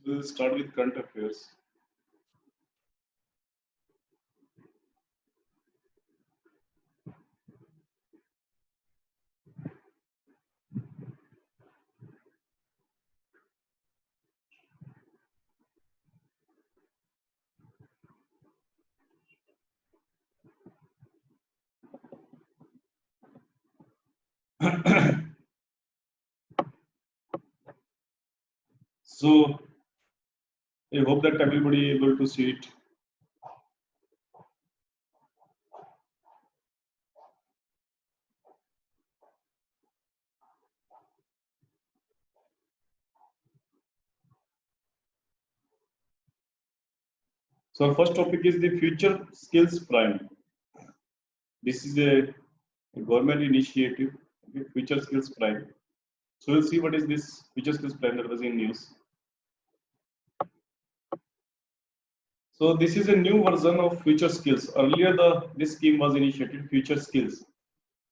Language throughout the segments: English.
We'll start with current affairs. So I hope that everybody able to see it. So our first topic is the Future Skills Prime. This is a government initiative, okay, Future Skills Prime. So we'll see what is this Future Skills Prime that was in news. So this is a new version of Future Skills. Earlier, this scheme was initiated Future Skills.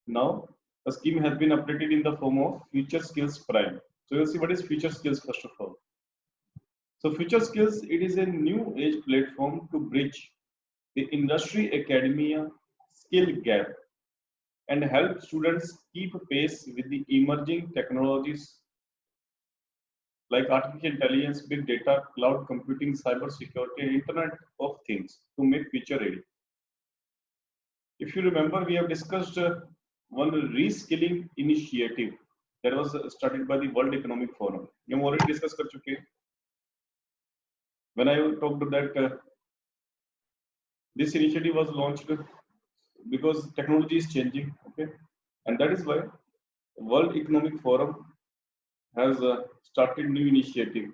Now the scheme has been updated in the form of Future Skills Prime. So you'll see what is Future Skills first of all. So Future Skills, it is a new age platform to bridge the industry academia skill gap and help students keep pace with the emerging technologies like artificial intelligence, big data, cloud computing, cyber security, and Internet of Things to make future ready. If you remember, we have discussed one reskilling initiative that was started by the World Economic Forum. We have already discussed कर चुके हैं. When I talked that this initiative was launched because technology is changing, okay, and that is why World Economic Forum has started new initiative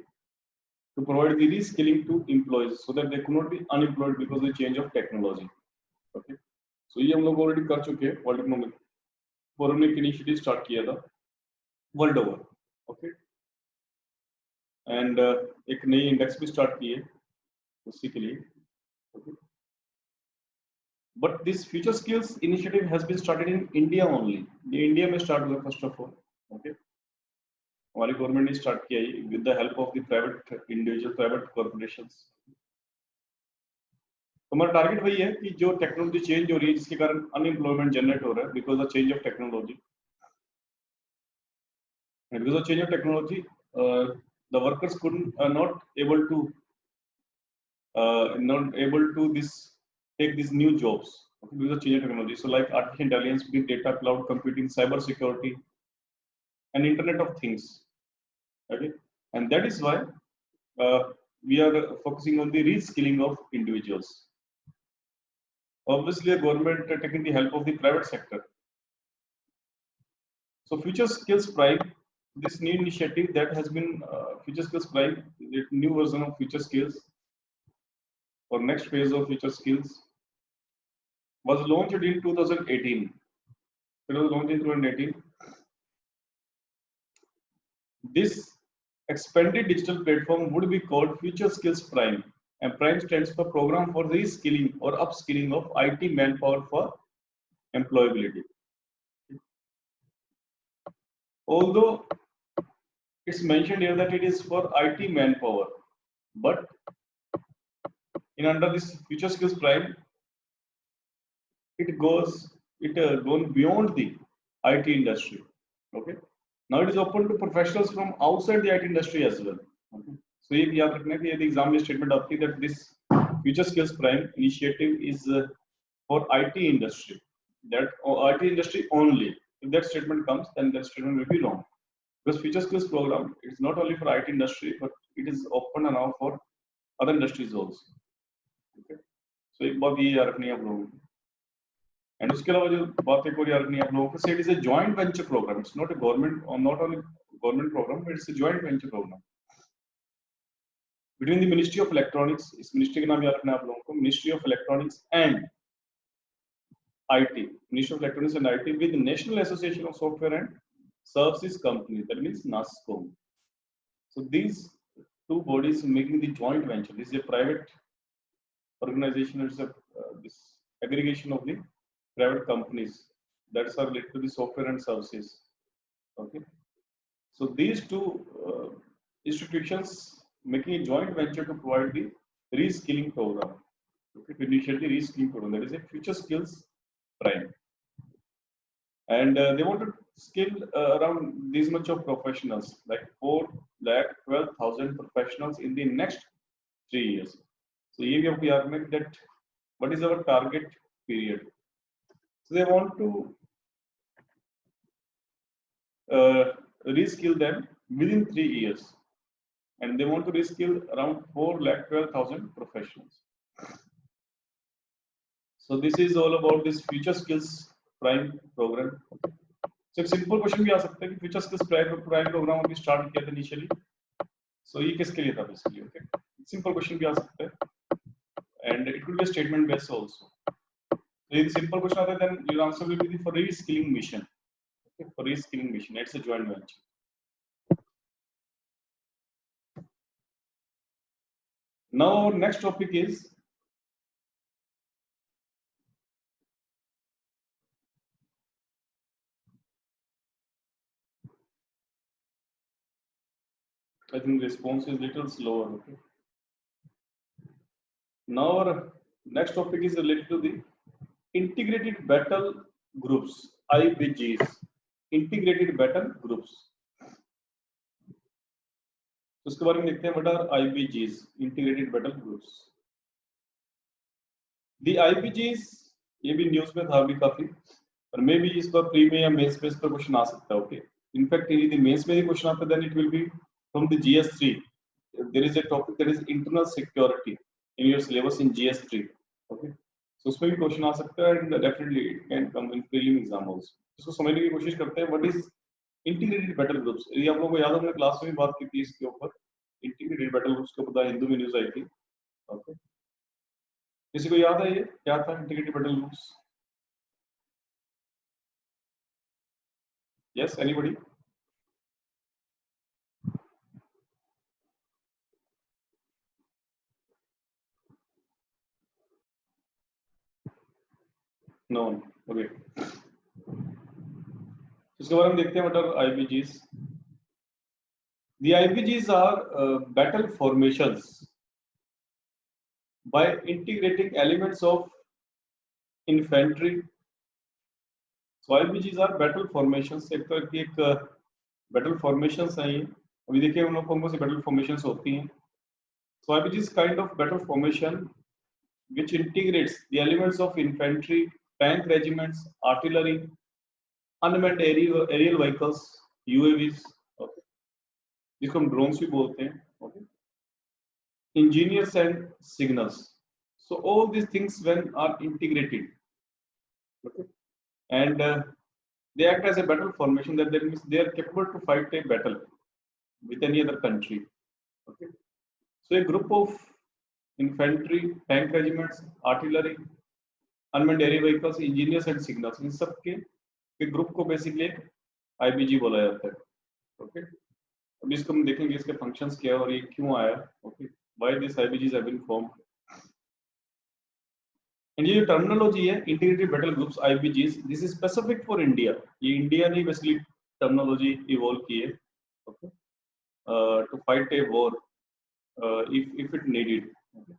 to provide the reskilling to employees so that they could not be unemployed because of the change of technology. Okay, so ये हम लोग already कर चुके हैं. World Economic Forum ने एक initiative start किया था world over, okay, and एक नई index भी start की है उसी के लिए, okay. But this Future Skills initiative has been started in India only. ये इंडिया में start हुआ first of all, okay. हमारी गवर्नमेंट ने स्टार्ट किया है with the help of the private individual private corporations. हमारा टारगेट वही है कि जो टेक्नोलॉजी चेंज हो रही है जिसके कारण अनएम्प्लॉयमेंट जनरेट हो रहा है because of change of technology. Because of change of technology the workers could not able to this take these new jobs because of change of technology. So like artificial intelligence, big data, cloud computing, cyber security, and Internet of Things. Okay, and that is why we are focusing on the reskilling of individuals. Obviously, the government taking the help of the private sector. So, Future Skills Prime, this new initiative that has been Future Skills Prime, the new version of Future Skills, or next phase of Future Skills, was launched in 2018. It was launched in 2018. This expanded digital platform would be called Future Skills Prime, and Prime stands for Program for Reskilling or Upskilling of IT Manpower for Employability. Although it's mentioned here that it is for IT manpower, but in under this Future Skills Prime, it gone beyond the IT industry. Okay, now it is open to professionals from outside the IT industry as well. Okay, so ये याद रखना कि यदि exam में statement आती है that this Future Skills Prime initiative is for IT industry, that IT industry only. If that statement comes, then that statement will be wrong. Because Future Skills program is not only for IT industry, but it is open now for other industries also. Okay, so एक बात ये याद रखनी है आप लोगों को. And उसके अलावा जो बात एक और याद रखनी है आप लोगों को, it is a joint venture program. It's not a government or not only government program, but it's a joint venture program between the Ministry of Electronics. इस ministry का नाम याद रखना है आप लोगों को, Ministry of Electronics and IT, Ministry of Electronics and IT with the National Association of Software and Services Company, that means NASSCOM. So these two bodies making the joint venture. This is a private organization. It's a this aggregation of the private companies that are related to the software and services. Okay, so these two institutions making a joint venture to provide the reskilling program. Okay, to initiate the reskilling program, that is a Future Skills Prime, and they want to skill around this much of professionals, like 4,12,000 professionals in the next 3 years. So here we are make that what is our target period. So they want to reskill them within 3 years, and they want to reskill around 4,12,000 professionals. So this is all about this Future Skills Prime program. So एक simple question भी आ सकता है कि Future Skills Prime program अभी start किया था initially. So ये किसके लिए था basically? Okay, simple question भी आ सकता है, and it could be a statement based also. So if simple question आता है, then your answer will be the for reskilling mission. Okay, for reskilling mission, it's a joint venture. Now our next topic is I think response is little slower. Okay. Now our next topic is related to the integrated battle groups, IBGs, integrated battle groups. तो इसके बारे में देखते हैं, what are IBGs, integrated battle groups. The IBGs ये भी news में था अभी काफी, और मे भी इस बार प्री में या मेंस में इस पर क्वेश्चन आ सकता है. ओके, इनफैक्ट यदि मेंस में भी क्वेश्चन आता है, then it will be from the GS3. There is a topic that is internal security in your syllabus in GS3. Okay, so उसमें भी क्वेश्चन आ सकता है, and definitely it can come in prelim exam also. इसको समझने की कोशिश करते हैं, what is integrated battle groups. ये आप लोगों को याद है, हमने क्लास में भी बात की थी इसके ऊपर, इंटीग्रेटेड बैटल ग्रुप्स के ऊपर हिंदू में न्यूज आई थी. ओके, किसी को याद है ये क्या था integrated battle groups? Yes, anybody? No. Okay, इसके बारे में देखते हैं, what are IBGs. The IBGs are battle formations by integrating elements of infantry. So IBGs are battle formations. एक तरह की एक battle formations है ये. अभी देखिए उन लोगों को कौन सी battle formations होती हैं. So IBG is kind of battle formation which integrates the elements of infantry, tank regiments, artillery, unmanned aerial vehicles, UAVs. Okay, जिसको हम drones भी बोलते हैं. Okay, engineers and signals. So all these things when are integrated, okay, and they act as a battle formation. That means they are capable to fight a battle with any other country. Okay, so a group of infantry, tank regiments, artillery, unmanned aerial vehicles, engineers and signals, इन सब के group को basically एक IBG बोला जाता है. Okay, अब इसको हम देखेंगे इसके फंक्शंस क्या है और ये क्यों आया. Okay, why this IBGs have been formed. And ये जो टर्मिनोलॉजी है integrated battle groups IBGs, this is specific for India. ये इंडिया ने बेसिकली टर्मिनोलॉजी इवॉल्व की है. Okay, to fight a war if it needed. Okay.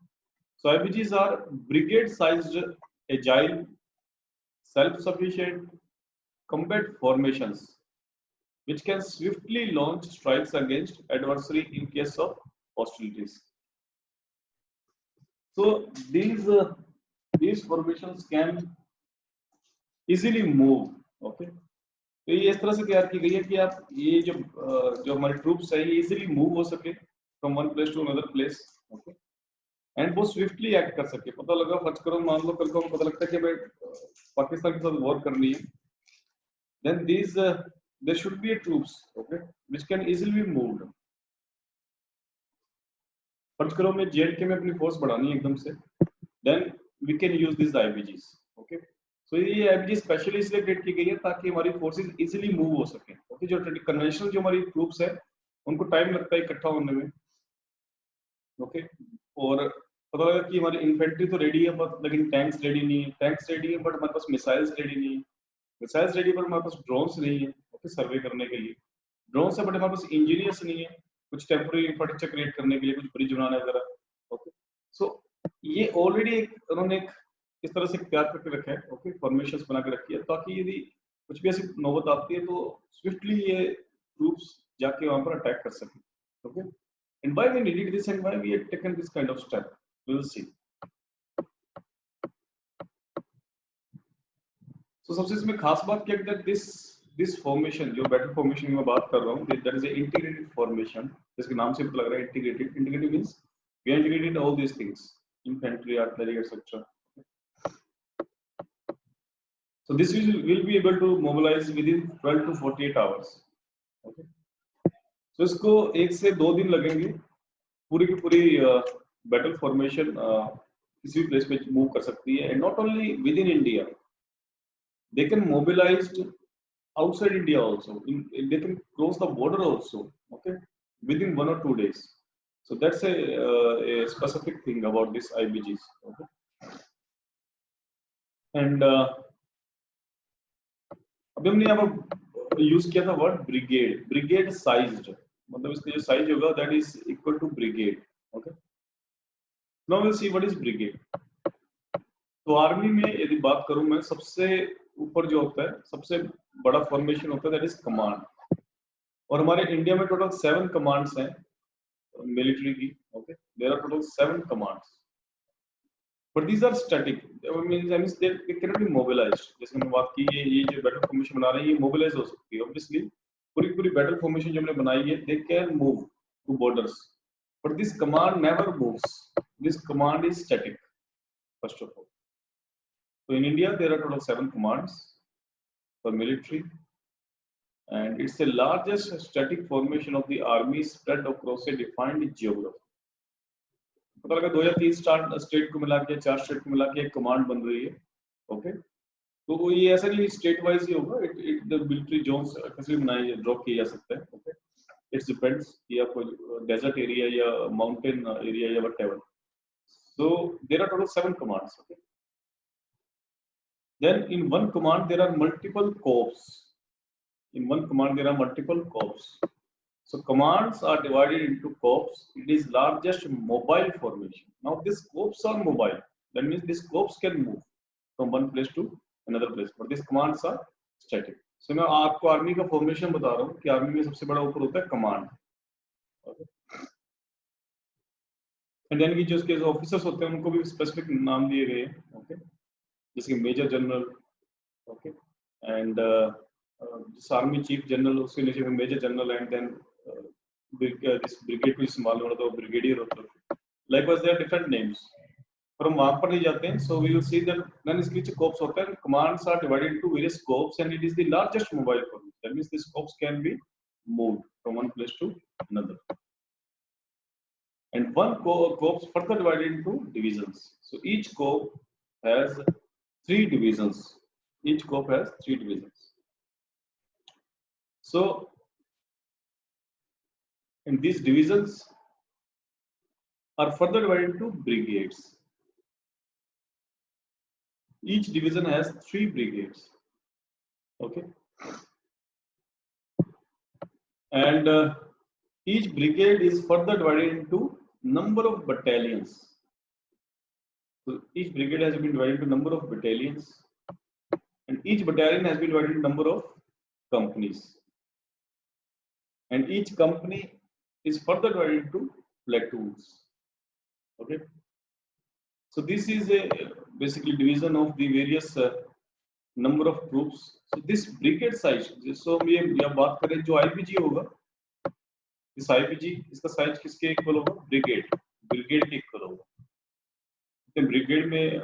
So IBGs are brigade-sized, agile, self-sufficient combat formations which can swiftly launch strikes against adversary in case of hostilities. So these formations can easily move. Okay, तो ये इस तरह से तैयार की गई है कि आप ये जो हमारे ट्रूप्स है ये इजीली मूव हो सके from one place to another place. Okay, and वो स्विफ्टली एक्ट कर सके. पता लगा फर्ज करो, मान लो कल को पता लगता है कि भाई पाकिस्तान के साथ वॉर करनी है, then these there should be a troops, okay, which can easily be moved. फर्ज करो मैं JNK में अपनी फोर्स बढ़ानी है एकदम से, then we can use this IBGs. Okay, तो ये IBG स्पेशली इसलिए क्रिएट की गई है ताकि हमारी फोर्सेस इजीली मूव हो सके. ओके, जो कन्वेंशनल जो हमारी ट्रूप्स है उनको टाइम लगता है इकट्ठा होने में. ओके, और पता लगा कि हमारी इन्फेंट्री तो रेडी है बट लेकिन टैंक्स रेडी नहीं है. टैंक्स रेडी है बट हमारे पास मिसाइल्स रेडी नहीं है. मिसाइल्स रेडी पर हमारे पास ड्रोन्स नहीं है. ओके, सर्वे करने के लिए ड्रोन्स है बट हमारे पास इंजीनियर्स नहीं है कुछ टेम्पररी इंफ्रास्ट्रक्चर क्रिएट करने के लिए, कुछ ब्रिज बनाने वगैरह। ओके, सो ये ऑलरेडी उन्होंने एक इस तरह से तैयार करके रखा है, ओके, फॉर्मेशंस बना के रखी है, ताकि यदि कुछ भी ऐसी नौबत आती है तो स्विफ्टली ये ट्रूप्स जाके वहां पर अटैक कर सकें। Okay, and why we needed this and why we had taken this kind of step, we will see. So सबसे इसमें खास बात क्या है, दिस फॉर्मेशन, जो बैटल फॉर्मेशन की मैं बात कर रहा हूँ, दैट इज इंटीग्रेटेड फॉर्मेशन। जिसके नाम से पता लग रहा है integrated. Integrated means we integrated all these things, infantry, artillery, etc. So this will be able to mobilize within 12 to 48 hours. Okay. So इसको 1 से 2 दिन लगेंगे, पूरी की पूरी बैटल फॉर्मेशन किसी भी प्लेस पे मूव कर सकती है। And not only with in India, they can mobilised outside India also. They can cross the border also. Okay, within 1 or 2 days. So that's a specific thing about this IBGs. Okay, and अभी हमने यहाँ पर use किया था word brigade. Brigade sized, मतलब इसका जो size होगा that is equal to brigade. Okay, now will see what is brigade. तो आर्मी में यदि बात करूं मैं, सबसे ऊपर जो होता है, सबसे बड़ा फॉर्मेशन होता है, दैट इज कमांड। और हमारे इंडिया में टोटल 7 कमांड्स हैं मिलिट्री की। Okay, there are total 7 commands, but these are static. Means they cannot be mobilized. जैसे हमने बात की, ये जो बैटल फॉर्मेशन बना रहे हैं, ये मोबिलाइज हो सकती है ऑब्वियसली। पूरी पूरी बैटल फॉर्मेशन जो हमने बनाई है, they can move to borders, but this command never moves. This command is static, first of all. So in India there are total 7 commands for military, and it's the largest static formation of the army spread across a defined geography. पता लगा 2 या 3 state को मिला के, 4 state को मिला के एक कमांड बन रही है। ओके, तो ये ऐसा नहीं स्टेट वाइज ही होगा, इट द मिलिट्री जोन्स कैसे बनाए ड्रॉप किया जा सकता है। ओके, इट्स डिपेंड्स कि आपको डेजर्ट एरिया या माउंटेन एरिया या whatever. So there are total 7 commands. Okay, then in one command there are multiple corps. In one command there are multiple corps. So commands are divided into corps. It is largest mobile formation. Now these corps are mobile. That means these corps can move from one place to another place. But these commands are static. So मैं आपको army का formation बता रहा हूँ कि army में सबसे बड़ा ऊपर होता है कमांड। Okay. And then की जो उसके ऑफिसर्स होते हैं, उनको भी स्पेसिफिक नाम दिए गए हैं। Okay. जैसे major general. Okay. And army chief general, उसके नीचे में major general, and then this brigade को संभालने वाला तो ब्रिगेडियर होता है। Likewise there are different names, पर हम वहां पर नहीं जाते हैं। So we will see that then इसके नीचे कॉर्प्स होता है, commands are divided into various corps, and it is the largest mobile force. That means this corps can be moved from one place to another, and one corps further divided into divisions. So each corps has 3 divisions. Each corps has 3 divisions. So, and these divisions are further divided into brigades. Each division has 3 brigades. Okay, and each brigade is further divided into number of battalions. So each brigade has been divided into number of battalions, and each battalion has been divided into number of companies, and each company is further divided into platoons. Okay, so this is a basically division of the various number of troops. So this brigade size, so हम ये बात करें जो IBG होगा, इस IBG इसका size किसके equal होगा? ब्रिगेड, ब्रिगेड के इक्वल होगा। ब्रिगेड में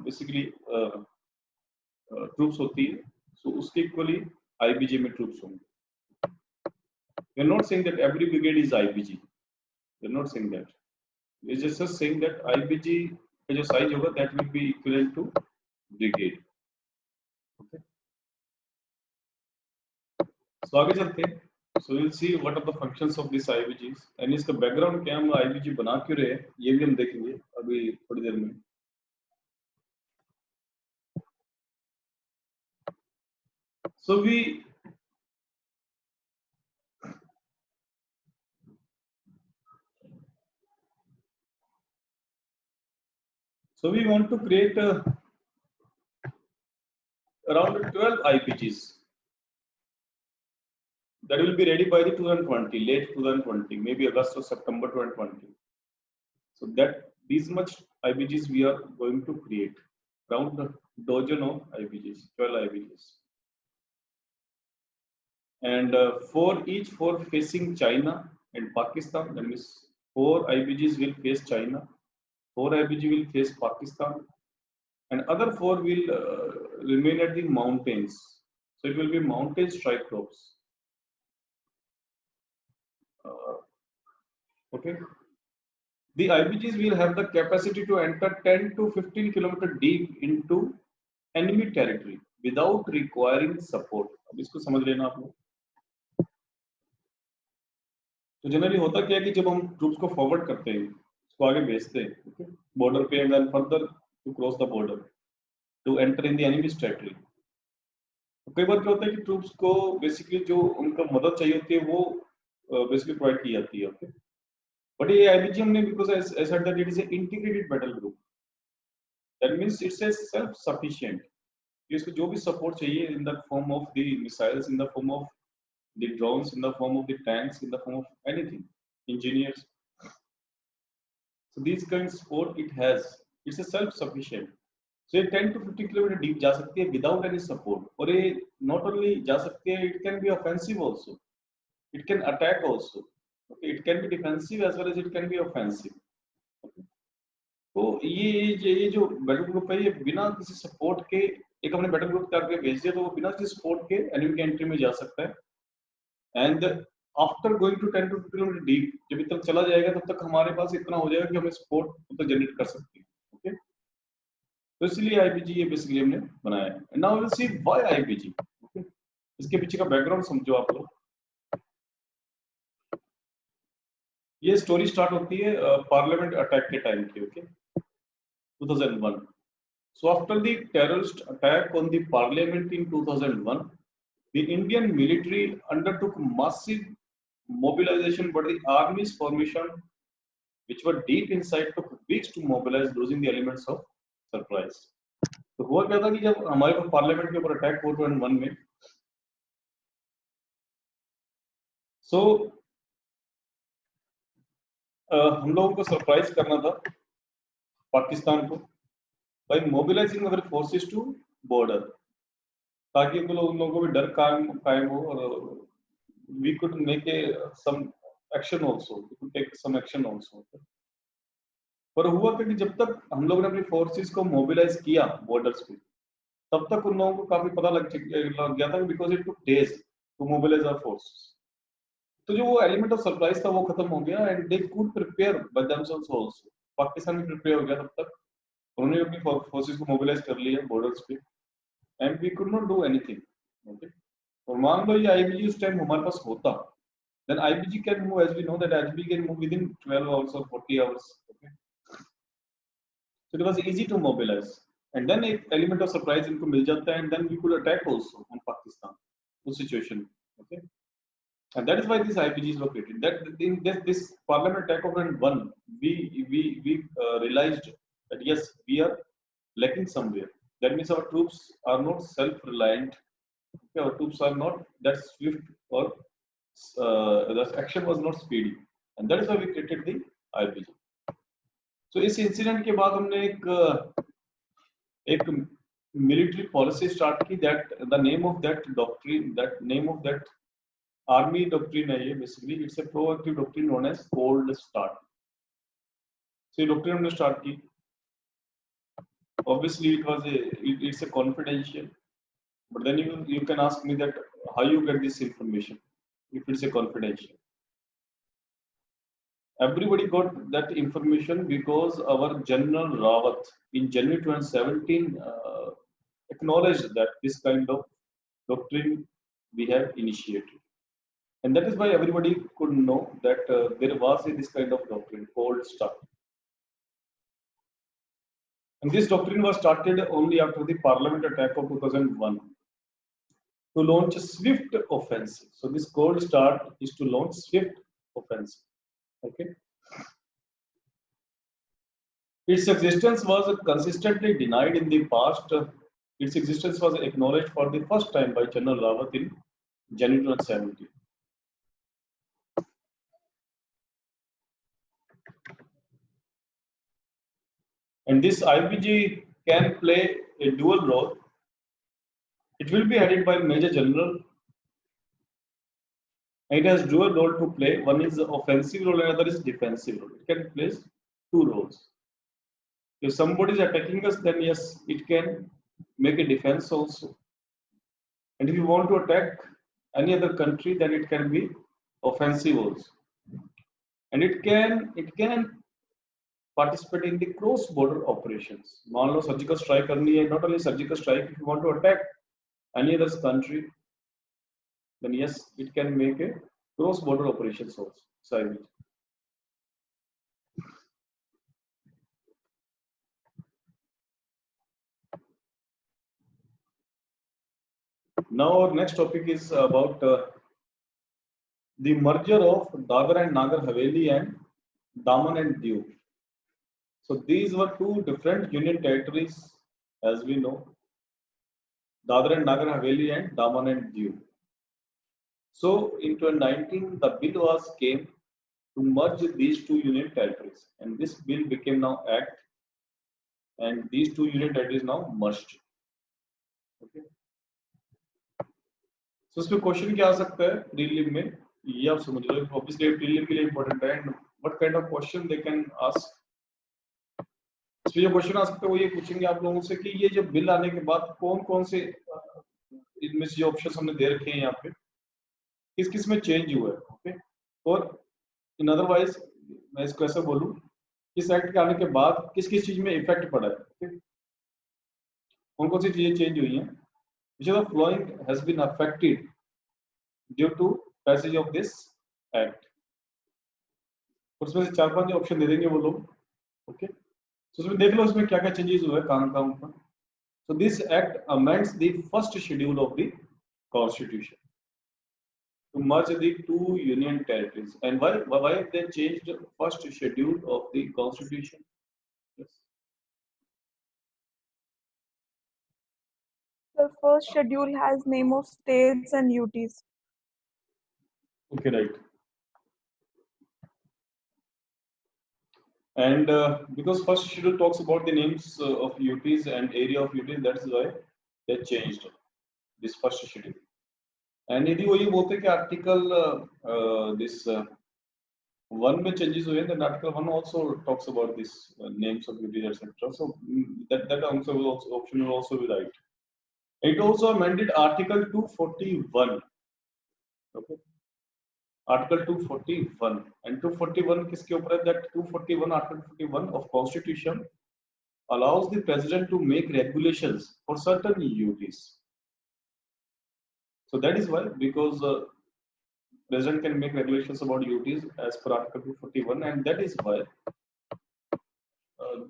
बेसिकली ट्रूप्स होती है, सो उसके इक्वली IBG में ट्रूप्स होंगे। We are not saying that every brigade is IBG. We are not saying that. We are just saying that IBG का जो साइज होगा that will be equivalent to brigade. Okay. So आगे चलते हैं। So we'll see what are the functions of these IBGs, and इसका background क्या, हम IBG बना क्यों रहे हैं, ये भी हम देखेंगे अभी थोड़ी देर में। So So we want to create around 12 IPGs that will be ready by the 2020, late 2020, maybe August or September 2020. So that these much IPGs we are going to create, around a dozen of IPGs, 12 IPGs. And four facing China and Pakistan. That means 4 IPGs will face China, 4 IPG will face Pakistan, and other 4 will remain at the mountains. So it will be mountain strike groups. Okay. The IPGs will have the capacity to enter 10 to 15 kilometer deep into enemy territory without requiring support. अब इसको समझ लेना आप लोग. तो generally होता क्या है कि जब हम ट्रूप्स को फॉरवर्ड करते हैं, उसको आगे भेजते हैं बॉर्डर पे, and then further to cross the border to enter in the enemy's territory. तो कई बार क्या होता है कि ट्रूप्स को बेसिकली जो उनका मदद चाहिए होती है वो बेसिकली प्रोवाइड की जाती है. ओके, बट ये IPG हमने because I said that it is a integrated battle group, that means it's a self sufficient. इसको जो भी सपोर्ट चाहिए in the form of the missiles, in the form of the drones, in the form of the tanks, in the form of anything, engineers. So these kinds of support it has, it's a self-sufficient. So ये 10 to 50 kilometer deep जा सकती है without any support. और ये not only जा सकती है, it can be offensive also. It can attack also. Okay, it can be defensive as well as it can be offensive. Okay. तो ये जो बैटल ग्रुप है ये बिना किसी सपोर्ट के, एक हमने बैटल ग्रुप करके भेज दिया तो वो बिना किसी सपोर्ट के एनिमी की एंट्री में जा सकता है. And after going to 10 to 15 kilometre deep, जब तक चला जाएगा तब तक हमारे पास इतना हो जाएगा कि हमें सपोर्ट तब तक जनरेट कर सकते हैं. ओके, तो इसलिए IPG ये बेसिकली हमने बनाया है. Now we will see why IPG. Okay, इसके पीछे का बैकग्राउंड समझो आप लोग. ये स्टोरी स्टार्ट होती है पार्लियामेंट अटैक के टाइम की. Okay, 2001. So after the terrorist attack on the parliament in 2001, the Indian military undertook massive mobilization, but the army's formation, which were deep inside, took weeks to mobilize, losing the elements of surprise. तो हुआ क्या था कि जब हमारे पास parliament के ऊपर attack 4.1 में, सो हम लोगों को सरप्राइज करना था पाकिस्तान को by mobilizing our forces to border, ताकि उन लोगों को भी डर कायम हो और we could make some action also, we could take some action also. पर हुआ कि जब तक हम लोगों ने अपनी फोर्सेस को मोबिलाइज किया बॉर्डर्स पे, तब तक उन लोगों को काफी पता लग गया था because it took days to mobilise our forces. तो जो वो एलिमेंट ऑफ सरप्राइज था वो खत्म हो गया and they could prepare by themselves also. Pakistan भी प्रिपेयर हो गया तब तक, उन्होंने अपनी फोर्सेस को मोबिलाइज कर लिया बॉर्डर्स पे and we could not do anything. Okay, और मान लो ये IPG उस टाइम हमारे पास होता, then IPG can move, as we know that IPG can move within 12 hours or 40 hours. Okay, so it was easy to mobilize and then एक element of surprise इनको मिल जाता है and then we could attack also on Pakistan उस situation. Okay, and that is why these IPGs were created. That in this parliament attack of 2001, we realized that yes, we are lacking somewhere. That means our troops are not self-reliant. Okay, our troops are not that swift, or the action was not speedy, and that is why we created the IPG. So इस incident के बाद हमने एक military policy start की. That the name of that doctrine, that name of that army doctrine है ये basically it's a proactive doctrine known as cold start. So ये doctrine हमने start की. Obviously it's a confidential, but then you can ask me that how you get this information if it's a confidential. Everybody got that information because our General Rawat in January 2017 acknowledged that this kind of doctrine we have initiated, and that is why everybody could know that there was this kind of doctrine called start. And this doctrine was started only after the parliament attack of 2001 to launch a swift offensive. So this cold start is to launch swift offensive. Okay. Its existence was consistently denied in the past. Its existence was acknowledged for the first time by General Rawat in January 2017. And this IBG can play a dual role. It will be headed by Major General. It has dual role to play. One is offensive role, and another is defensive role. It can play two roles. If somebody is attacking us, then yes, it can make a defense also. And if you want to attack any other country, then it can be offensive also. And it can participate in the cross-border operations. मान लो surgical strike करनी है, not only surgical strike. If you want to attack any other country, then yes, it can make a cross-border operations also. Sorry. Now our next topic is about the merger of Dadra and Nagar Haveli and Daman and Diu. So these were two different union territories, as we know, Dadra and Nagar Haveli and Daman and Diu. So in 2019, the bill was came to merge these two union territories, and this bill became now act, and these two union territories now merged. Okay. So इसमें question क्या आ सकता है prelim में, ये आप समझ लो, obviously prelim के लिए इंपॉर्टेंट है, and what kind of question they can ask. इसमें जो क्वेश्चन आ सकता है वो ये पूछेंगे आप लोगों से कि ये जो बिल आने के बाद कौन कौन से इनमें से जो ऑप्शन हमने दे रखे हैं यहाँ पे किस किस में चेंज हुआ है. ओके. और इन अदरवाइज मैं इसको ऐसा बोलूँ, इस एक्ट के आने के बाद किस किस चीज में इफेक्ट पड़ा है. ओके. कौन कौन सी चीजें चेंज हुई हैं. Which of the following has been affected due to passage of this act? उसमें से 4-5 ऑप्शन दे देंगे वो लोग. ओके. तो उसमें देख लो इसमें क्या क्या चेंजेस हुए हैं कहाँ कहाँ पर. So this act amends the first schedule of the constitution to merge the two union territories. And why they changed the first schedule of the constitution? Yes. The first schedule has name of states and UTs. Okay, right. And because first schedule talks about the names of UTs and area of UTs, that's why they changed this first schedule. And यदि वो ये बोलते हैं कि article this one में changes हुए हैं, then article 1 also talks about this names of UTs etc. So that answer will also, option will also be right. It also amended article 241. Okay. Article 241 and 241 किसके ऊपर है? That 241 Article 241 of Constitution allows the President to make regulations for certain UTs. So that is why, because President can make regulations about UTs as per Article 241, and that is why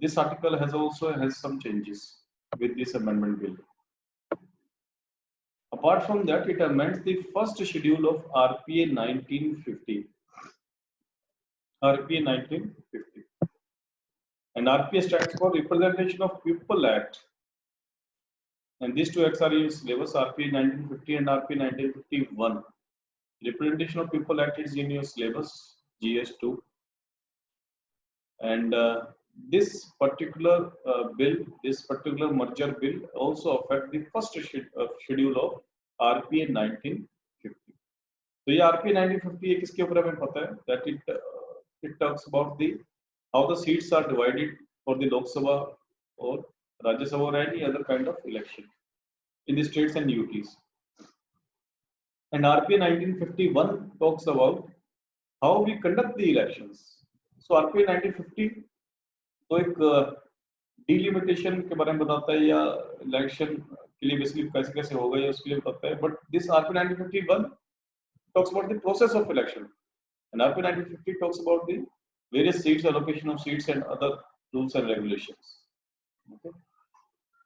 this article has some changes with this amendment bill. Apart from that, it amends the first schedule of RPA 1950. RPA 1950. And RPA stands for Representation of People Act. And these two acts are in syllabus, RPA 1950 and RPA 1951. Representation of People Act is in your syllabus, GS2. And this particular bill, this particular merger bill also affect the first schedule of RPA 1950. So ये RPA 1950 ये किसके ऊपर हमें पता है? That it talks about the how the seats are divided for the Lok Sabha or Rajya Sabha or any other kind of election in the states and UTs. And RPA 1951 talks about how we conduct the elections. So RPA 1950 तो एक delimitation के बारे में बताता है या election के लिए बेसिकली कैसे कैसे होगा या उसके लिए बताता है. But this RPA 1951 talks about the process of election, and RPA 1950 talks about the various seats, allocation of seats, and other rules and regulations. Okay.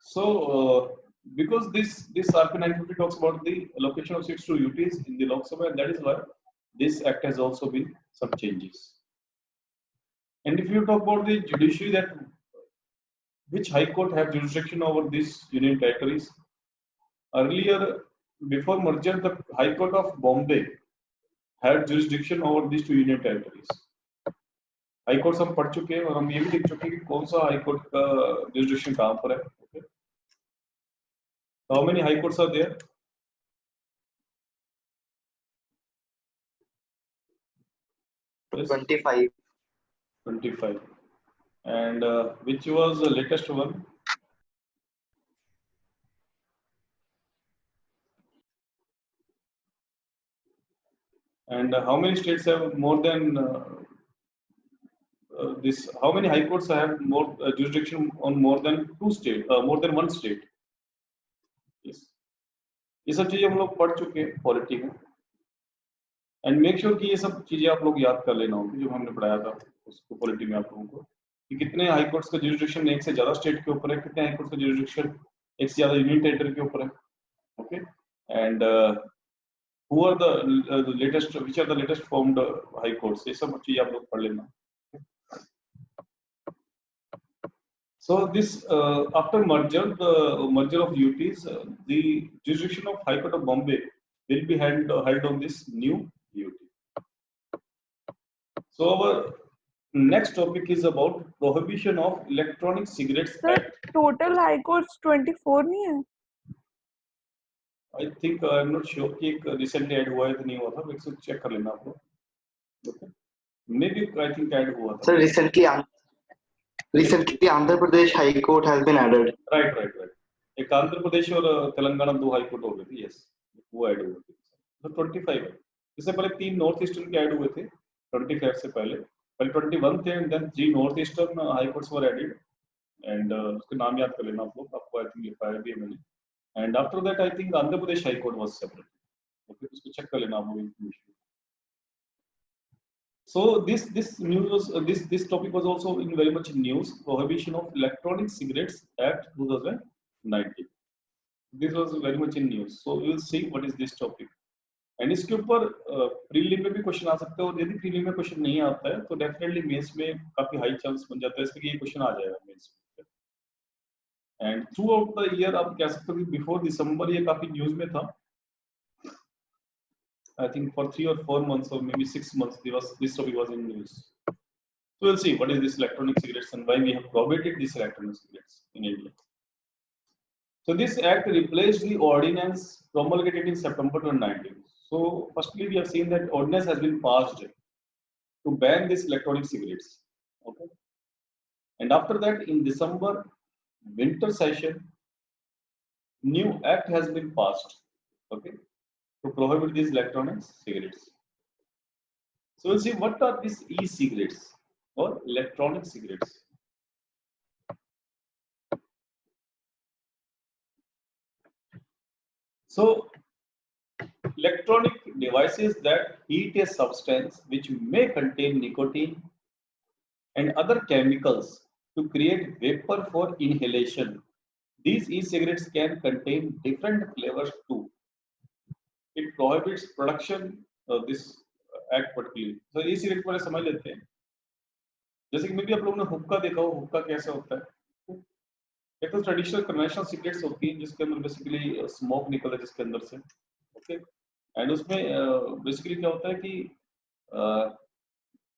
So because this RPA 1950 talks about the allocation of seats to UTs in the Lok Sabha, and that is why this act has also been some changes. And if you talk about the judiciary, that which high court have jurisdiction over these union territories? Earlier, before merger, the High Court of Bombay had jurisdiction over these two union territories. High court हम पढ़ चुके हैं और हम ये भी देख चुके हैं कि कौन सा हाई कोर्ट का jurisdiction कहाँ पर है. Okay. How many high courts are there? Yes. 25. 25. And which was the latest one? And how many states have more than this? How many high courts have more jurisdiction on more than more than one state? Yes. ये सब चीजें हम लोग पढ़ चुके हैं polity में. And make sure कि ये सब चीजें आप लोग याद कर लेना होगी जो हमने पढ़ाया था उसको पॉलिटी में आप लोगों को, कि कितने हाई कोर्ट्स का जुरिसडिक्शन एक से ज्यादा स्टेट के ऊपर है, कितने हाई कोर्ट्स का जुरिसडिक्शन एक से ज्यादा यूनियन टेरिटरी के ऊपर है. Okay. And who are the latest, which are the latest formed high courts, ये सब चीजें आप लोग पढ़ लेना. So this after merger, the merger of UTs, the jurisdiction of High Court of Bombay will be held on this new UT. So our next topic is about prohibition of electronic cigarettes Sir, act. total high courts 24 नहीं है. I think I'm not sure कि एक recently add हुआ है तो नहीं हुआ था, एक चेक कर लेना आप लोग. Okay. Maybe I think add हुआ था. Sir, recently Andhra Pradesh High Court has been added. Right. एक आंध्र प्रदेश और तेलंगाना दो हाई कोर्ट हो गए थे. यस, वो ऐड हुए थे. तो 25 है. इससे पहले 3 नॉर्थ ईस्टर्न के ऐड हुए थे 25 से पहले 21 थे, and then 3 north eastern high courts were added. And उसके नाम याद कर लेना आप लोग, आपको आई थिंक लिखाया भी है मैंने. And after that I think Andhra Pradesh high court was separate. Okay, उसको चेक कर लेना आप लोग information. So this news this topic was also in very much in news. Prohibition of Electronic Cigarettes Act 2019. This was very much in news. So we will see what is this topic. And इसके ऊपर prelim में भी question आ सकता है, और यदि prelim में question नहीं आता है तो डेफिनेटली मेंस में काफी हाई चांस बन जाता है इसके कि ये क्वेश्चन आ जाएगा मेंस में. And through out the year आप कह सकते हो कि बिफोर दिसंबर ये काफी न्यूज में था. I think for 3 or 4 months or maybe 6 months, this topic was in news. So we'll see what is this electronic cigarettes and why we have prohibited these electronic cigarettes in India. So this act replaced the ordinance promulgated in September 2019. So firstly, we have seen that ordinance has been passed to ban these electronic cigarettes. Okay. And after that, in December winter session, new act has been passed. Okay. To prohibit these electronic cigarettes. So we'll see what are these e-cigarettes or electronic cigarettes. So electronic devices that heat a substance which may contain nicotine and other chemicals to create vapor for inhalation. These e-cigarettes can contain different flavors too. It prohibits production of this act particularly. So e-cigarette वाले समझ लेते हैं. जैसे कि मे भी आप लोगों ने हुक्का देखा हो, हुक्का कैसा होता है. एक तो ट्रेडिशनल कन्वेंशनल सिगरेट्स होती हैं जिसके अंदर बेसिकली स्मोक निकलता है जिसके अंदर से. ओके. एंड उसमें बेसिकली क्या होता है कि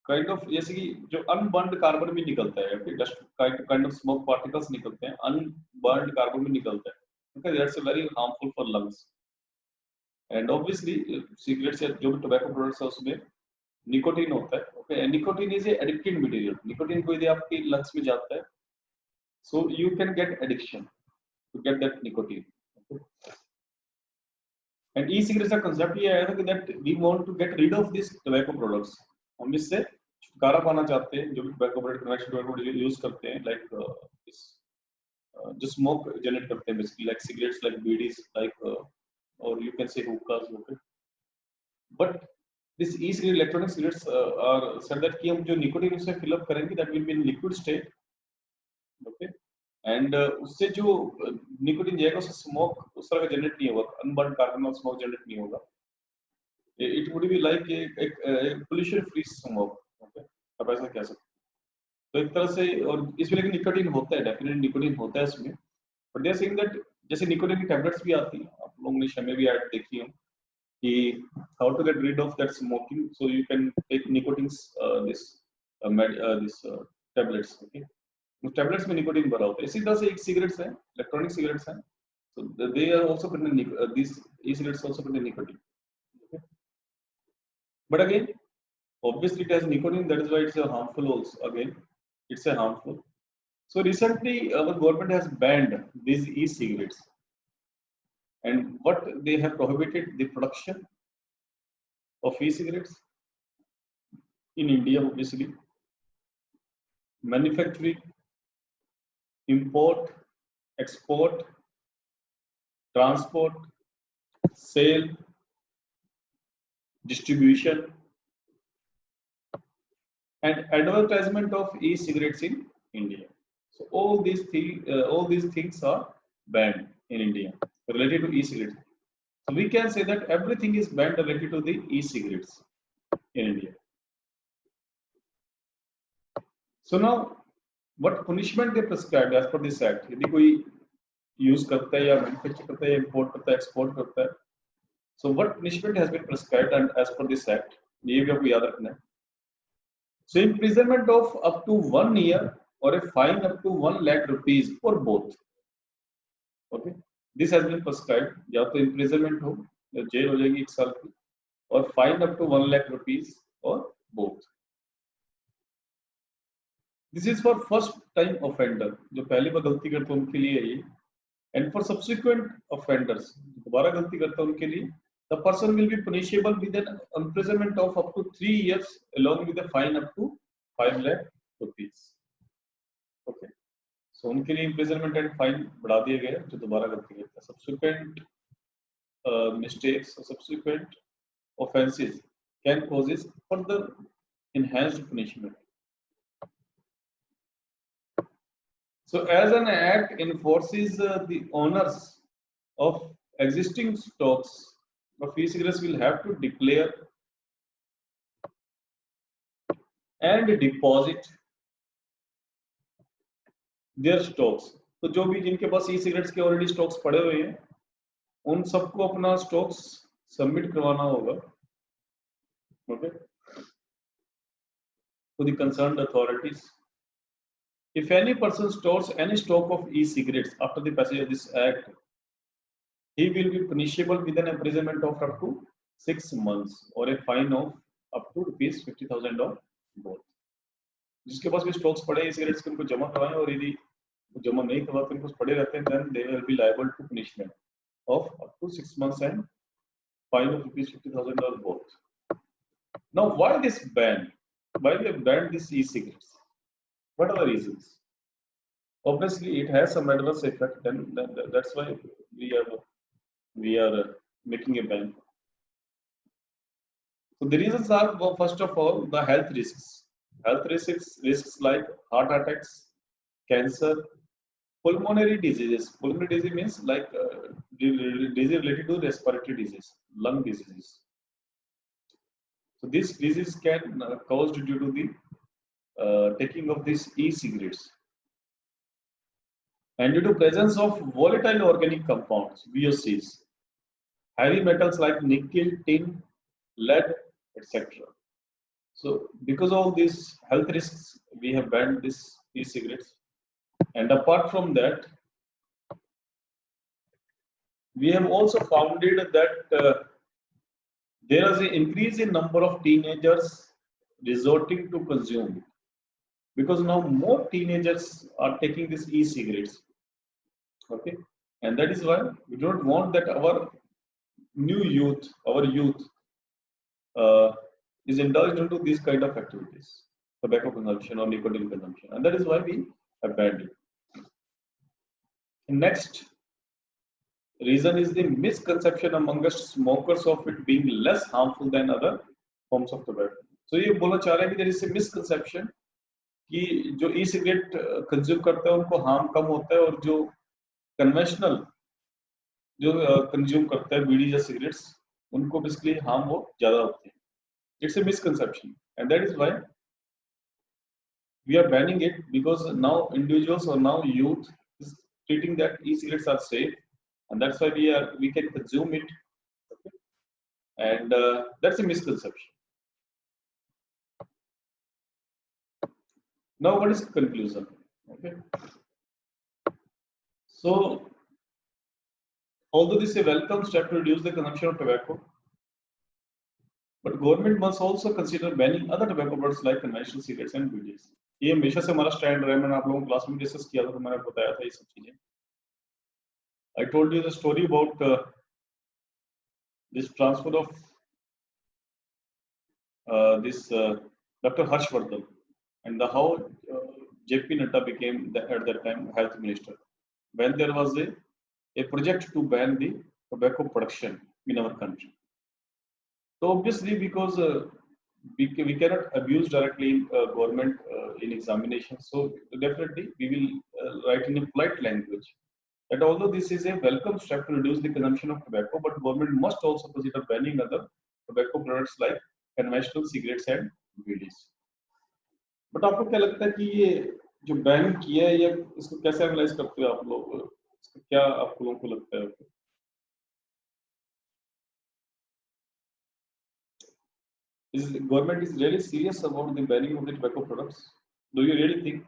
काइंड ऑफ जैसे कि जो अनबर्न्ड कार्बन भी निकलता है, okay, just kind of smoke particles निकलते हैं, अनबर्न्ड कार्बन भी निकलता है. Okay, that's very harmful for lungs. And obviously cigarettes या जो भी टोबैको प्रोडक्ट्स है उसमें निकोटीन होता है. Okay, nicotine is a addictive material. Nicotine को यदि आपके लंग्स में जाता है, so you can get addiction to get that nicotine. Okay. And e-cigarettes का concept ये आया था कि that we want to get rid of these tobacco products. हम इससे छुटकारा पाना चाहते हैं जो भी tobacco product conventional tobacco product use करते हैं, like जो smoke generate करते हैं basically like cigarettes, like bidis, like or you can say hookahs. Okay. But this e-cigarette electronic cigarettes are said that कि हम जो nicotine उससे fill up करेंगे that will be in liquid state. Okay. And उससे जो nicotine जाएगा उससे smoke उस तरह का जनरेट नहीं होगा, अनबर्न कार्बन और स्मोक जनरेट नहीं होगा. इट वुड बी लाइक एक पोल्यूशन फ्री स्मोक. ओके, आप ऐसा कह सकते तो एक तरह से, और इसमें लेकिन निकोटीन होता है, डेफिनेटली निकोटीन होता है इसमें, but they are saying that जैसे निकोटीन की टैबलेट्स भी आती हैं, आप लोगों ने शमे भी ऐड देखी हो कि how to get rid of that smoking, so you can take nicotine this tablets, okay. उस टैबलेट्स में निकोटीन भरा होता है। इसी तरह से एक सिगरेट्स है, इलेक्ट्रॉनिक सिगरेट्स हैं, so they are also contain these e-cigarettes also contain nicotine, okay? But again, obviously it has nicotine, that is why it's a harmful also. Again, it's a harmful. So recently our government has banned these e-cigarettes, and what they have prohibited the production of e-cigarettes in India, obviously, manufacturing, import, export, transport, sale, distribution, and advertisement of e-cigarettes in India. So all these things are banned in India related to e-cigarettes. So we can say that everything is banned related to the e-cigarettes in India. So now, what punishment they prescribed as per this act? यदि कोई use करता है या manufacture करता है या import करता है, export करता है, so what punishment has been prescribed and as per this act? ये भी आपको याद रखना है. So imprisonment of up to 1 year or a fine up to 1 lakh rupees or both. Okay, this has been prescribed. या तो imprisonment हो या जेल हो जाएगी 1 साल की, और fine up to 1 lakh rupees or both. This is for first time offender, जो पहली बार गलती करते हैं उनके लिए है ये, and for subsequent offenders, दोबारा गलती करते हैं उनके लिए, the person will be punishable with an imprisonment of up to 3 years along with a fine up to 5 lakh rupees. Okay, so उनके लिए imprisonment and fine बढ़ा दिए गए जो दोबारा गलती करते हैं. Subsequent mistakes or subsequent offences can cause further enhanced punishment. So as an act enforces the owners of existing stocks of e-cigarettes will have to declare and deposit their stocks. तो जो भी जिनके पास e-cigarettes के already stocks पड़े हुए हैं, उन सबको अपना स्टॉक्स सबमिट करवाना होगा, okay, to the concerned authorities. If any person stores any stock of e-cigarettes after the passage of this act, he will be punishable with an imprisonment of up to 6 months or a fine of up to ₹50,000 or both. जिसके पास भी stocks पड़े e-cigarettes के, उनको जमा करवाएं, और यदि जमा नहीं करवाते उनको पड़े रहते हैं, then they will be liable to punishment of up to 6 months and fine of ₹50,000 or both. Now, why this ban? Why they banned these e-cigarettes? What are the reasons? Obviously, it has some adverse effect, and that's why we are making a ban. So the reasons are, well, first of all, the health risks. Health risks like heart attacks, cancer, pulmonary diseases. Pulmonary disease means like disease related to respiratory disease, lung diseases. So this disease can caused due to the taking of these e-cigarettes, and due to presence of volatile organic compounds, VOCs, heavy metals like nickel, tin, lead, etc. So because of these health risks, we have banned these e-cigarettes. And apart from that, we have also found that there is an increase in number of teenagers resorting to consume, because now more teenagers are taking these e-cigarettes. Okay, and that is why we don't want that our youth is indulged into these kind of activities, tobacco consumption or nicotine consumption, and that is why we have banned it. Next reason is the misconception amongst smokers of it being less harmful than other forms of tobacco. So ये बोलना चाह रहे हैं कि there is a misconception कि जो e-cigarette consume करते हैं उनको हार्म कम होता है, और जो कन्वेंशनल जो कंज्यूम करता है बीड़ी या सिगरेट्स, उनको बेसिकली हार्म वो ज्यादा होते हैं. It's a misconception, and that is why we are banning it because now individuals or now youth is treating that e-cigarettes are safe, and that's why we can consume it. Okay? And that's a misconception. Now, what is conclusion? Okay. So, although this is a welcome step to reduce the consumption of tobacco, but government must also consider banning other tobacco products like conventional cigarettes and BDs. ये हमेशा से हमारा stand रहा है. मैंने आप लोगों को क्लास में डिस्कस किया था, तो मैंने बताया था ये सब चीजें. I told you the story about this transfer of this Dr. Harshvardhan and how JP Nadda became at that time health minister when there was a project to ban the tobacco production in our country. So obviously, because we cannot abuse directly government in examination, so definitely we will write in a polite language that although this is a welcome step to reduce the consumption of tobacco, but government must also consider banning other tobacco products like conventional cigarettes and BDs. But आपको क्या लगता है कि ये जो ban किया है, ये इसको कैसे एनालाइज करते हो आप लोग? इसका क्या आप लोगों को लगता है? Is the government is really serious about the banning of the tobacco products? Do you really think?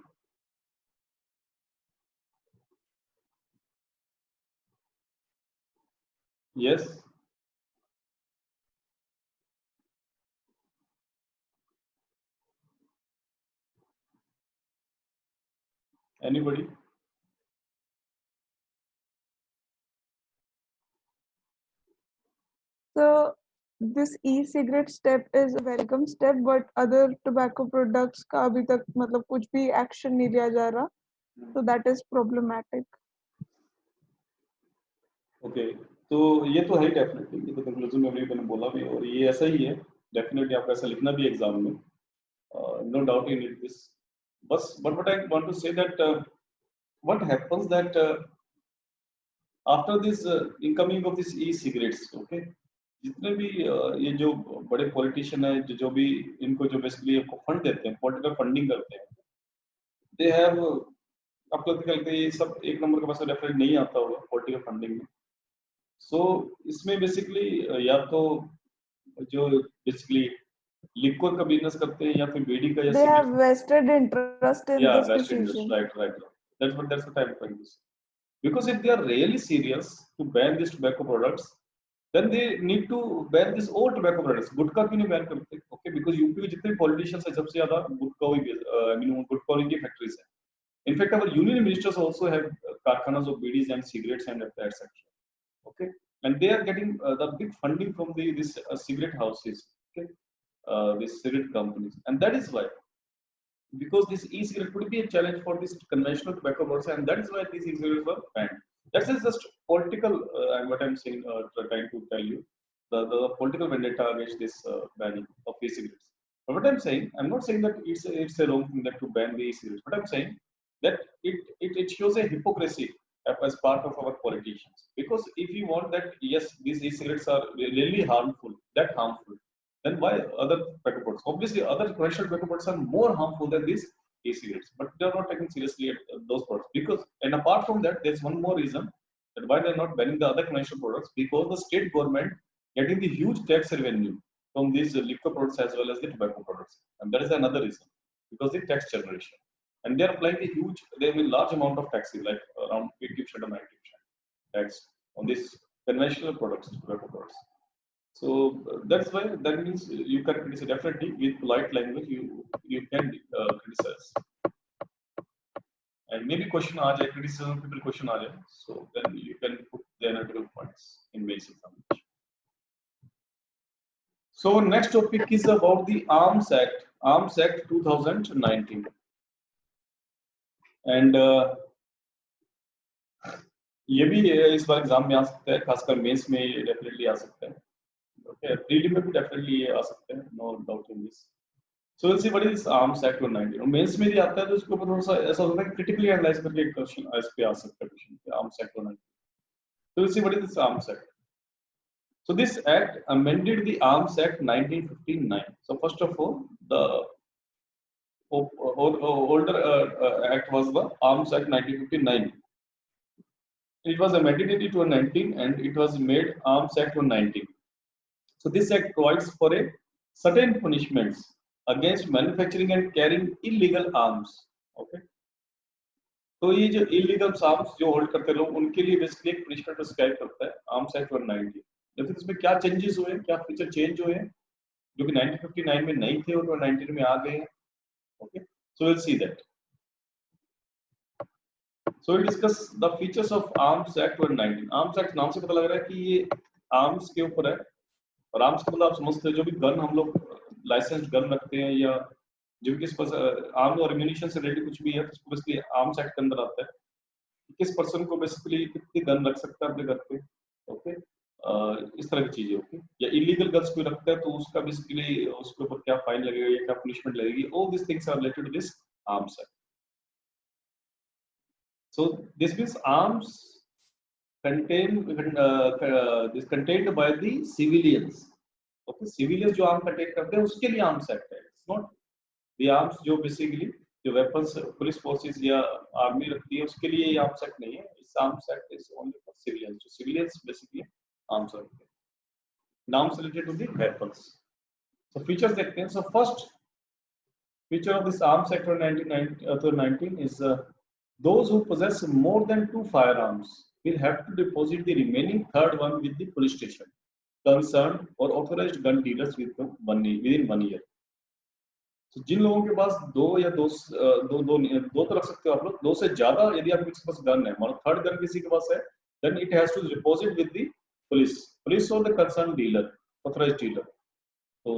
Yes. Anybody? So this e-cigarette step is a welcome step, but other tobacco products का अभी तक मतलब कुछ भी action नहीं लिया जा रहा, so that is problematic. Okay, तो ये तो है डेफिनेटली, ये तो कंक्लूजन में भी मैंने बोला भी, और ये ऐसा ही है डेफिनेटली. आपको ऐसा लिखना भी एग्जाम में, no doubt in it this. But what I want to say that what happens that after this incoming of this e-cigarettes, okay, जितने भी ये जो बड़े पॉलिटिशियन है, जो भी इनको जो बेसिकली आपको फंड देते हैं, पॉलिटिकल फंडिंग करते हैं, दे हैव, आपको लगता है ये सब एक नंबर का पैसा डेफिनेटली नहीं आता होगा पॉलिटिकल फंडिंग में. सो इसमें बेसिकली या तो जो बेसिकली लिक्विड का बिजनेस करते हैं या फिर बीडी का, या They have vested interest in this decision. right. That's what I'm trying to say. Because if they are really serious to ban these tobacco products, then they need to ban these all tobacco products. गुटखा क्यों नहीं ban करते? Okay, because UP में जितने politicians हैं सबसे ज्यादा गुटखा हुई, I mean गुटखा की फैक्ट्रीज हैं. In fact, our union ministers also have कारखानाs of BDs and cigarettes and etc. Okay, and they are getting the big funding from this cigarette houses. Okay, these cigarette companies, and that is why, because this e-cigarette could be a challenge for these conventional tobacco products, and that is why these e-cigarettes were banned. That is just political, what I'm saying, trying to tell you, the political vendetta against this banning of e-cigarettes. But what I'm saying, I'm not saying that it's a wrong thing that to ban the e-cigarettes, but I'm saying that it shows a hypocrisy as part of our politicians. Because if you want that, yes, these e-cigarettes are really harmful, then why other tobacco products? Obviously, other commercial tobacco products are more harmful than these e-cigarettes, but they are not taken seriously at those products. Because, and apart from that, there's one more reason that why they're not banning the other commercial products, because the state government getting the huge tax revenue from these liquor products as well as the tobacco products, and that is another reason, because the tax generation, and they are applying a huge, they have a large amount of taxes, like around 80% or 90% tax on these conventional products, tobacco products. So that's why, that means you can criticize definitely with polite language. You can criticize, and maybe question aa jaye, criticism people question aa jaye, so then you can put the analytical points in basic examination. So next topic is about the Arms Act 2019, and ये भी इस बार exam में आ सकता है, खासकर mains में ये definitely आ सकता है. Okay, प्रीलिम में भी डेफिनेटली ये आ सकते हैं, no doubt in this. So will see what is arms act 2019. और मेंस में भी आता है, तो उसके ऊपर थोड़ा सा ऐसा होता है कि क्रिटिकली एनालाइज करके एक क्वेश्चन इस पे आ सकता है, question arms act 2019. So we'll see what is this Arms Act. So this act amended the Arms Act 1959. So first of all, older act was the Arms Act 1959. It was amended in 2019 and it was made Arms Act 2019. So this act provides for a certain punishments against manufacturing and carrying illegal arms. Okay. तो ये जो illegal arms जो hold करते लोग उनके लिए basically एक punishment prescribe करता है आर्म्स एक्ट 190। लेकिन इसमें क्या चेंजेस हुए हैं, क्या फीचर चेंज हुए हैं जो कि 1959 में नहीं थे और 19 में आ गए हैं। Okay, so will see that. So will discuss the features of arms act 190। Arms act नाम से पता लग रहा है कि ये आर्म्स के ऊपर है, और आर्म्स का मतलब आप समझते हो जो भी गन हम लोग लाइसेंस गन रखते हैं या जो भी किस आर्म और एम्यूनिशन से रिलेटेड कुछ भी है तो बेसिकली आर्म्स एक्ट के अंदर आता है। किस पर्सन को बेसिकली कितनी गन रख सकता है अपने घर पे। ओके, इस तरह की चीजें। ओके, या इलीगल गन्स कोई रखता है तो उसका बेसिकली उसके ऊपर क्या फाइन लगेगा या क्या पनिशमेंट लगेगी, all this things are related to this arms act. So this means arms contained by the civilians. Okay, civilians जो आर्म कंटेन करते हैं उसके लिए आर्म्स एक्ट है। इट्स नॉट द आर्म्स जो बेसिकली जो वेपन्स पुलिस फोर्सेस या army रखती है उसके लिए ये आर्म्स एक्ट नहीं है। इस arms act is only for civilians, जो सिविलियंस बेसिकली आर्म्स रखते हैं। Now related to the weapons. So features देखते हैं। So first feature of this Arms Act of 1919 is those who possess more than 2 firearms will have to deposit the remaining third one with the police station concerned or authorized gun dealers within 1 year. So जिन लोगों के पास दो तो रख सकते हो आप लोग, दो से ज्यादा यदि आपके पास गन है, मतलब थर्ड गन किसी के पास है, then it has to deposit with the police or the concerned dealer, authorized dealer. तो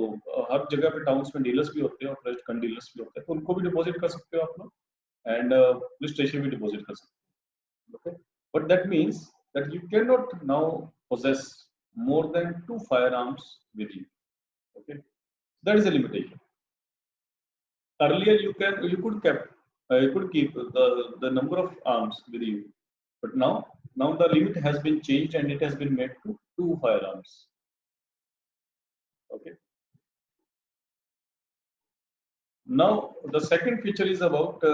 हर जगह पे टाउन्स में डीलर्स भी होते हैं, ऑथराइज्ड गन डीलर्स भी होते हैं, तो उनको भी डिपॉजिट कर सकते हो आप लोग, एंड पुलिस स्टेशन भी डिपॉजिट कर सकते हो। Okay, but that means that you can not now possess more than 2 firearms with you. Okay, that is a limitation. Earlier you could keep the number of arms with you, but now the limit has been changed and it has been made to 2 firearms. Okay. Now the second feature is about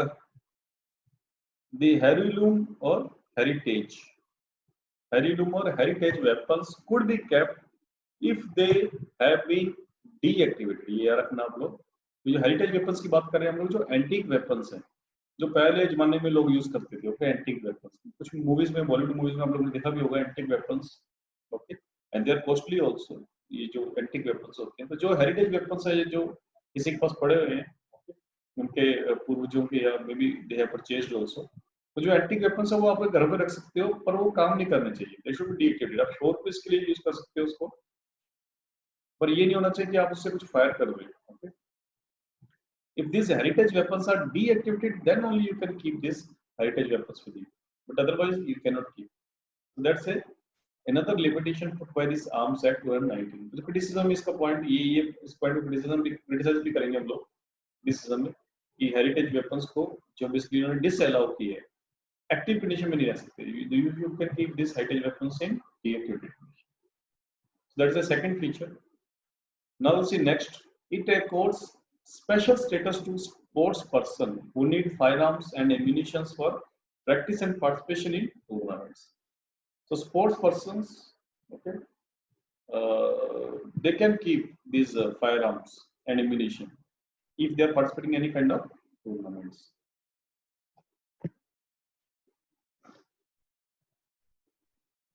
the heirloom or heritage. Heirloom or heritage weapons could be kept if they have been deactivated. ये रखना आप लोग। तो जो heritage weapons की बात कर रहे हैं हम लोग, जो एंटीक वेपन्स हैं जो पहले जमाने में लोग यूज करते थे। ओके, एंटीक वेपन्स कुछ मूवीज में, बॉलीवुड मूवीज में आप लोगों ने देखा भी होगा antique weapons. Okay, and they are costly also. ये जो एंटीक वेपन्स होते हैं, तो जो हेरिटेज वेपन्स है जो किसी के पास पड़े हुए हैं उनके पूर्वजों के, या may be they have purchased also, तो जो एंटीक वेपन्स है वो आप घर पे रख सकते हो, पर वो काम नहीं करने चाहिए। They should be deactivated. आप शोर पीस के लिए यूज कर सकते हो उसको, पर ये नहीं होना चाहिए कि आप उससे कुछ फायर कर रहे हो। Okay, if these heritage weapons are deactivated, then only you can keep this heritage weapons with you, but otherwise you cannot keep. So that's another limitation put by this Arms Act 2019. तो criticism इसका point ये इस point में criticize भी करेंगे हम लोग decision में कि हेरिटेज वेपन्स को जो बेसिकली उन्होंने डिसअलाउ की है, एक्टिव कंडीशन में नहीं रह सकते। You can keep this heritage weapons in deactivated condition. So that is the second feature. Now we'll see next. It accords special status to sports person who need firearms and ammunition for practice and participation in tournaments. So sports persons, okay, they can keep these firearms and ammunition if they are participating in any kind of tournaments.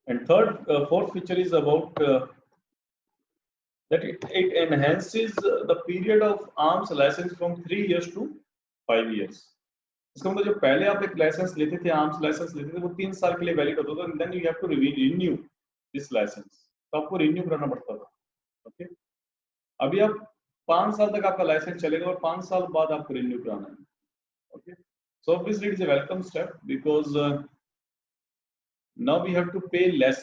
And fourth feature is about that it enhances the period of arms license from 3 years to 5 years. इसका मतलब जो पहले आप एक licence लेते थे, arms licence लेते थे, वो 3 साल के लिए वैलिड होता था, then you have to renew this licence. तो आपको रिन्यू कराना पड़ता था। ओके, अभी आप 5 साल तक आपका लाइसेंस चलेगा और 5 साल बाद आपको रिन्यू कराना है। Okay, so obviously it is a welcome step because now we have to pay less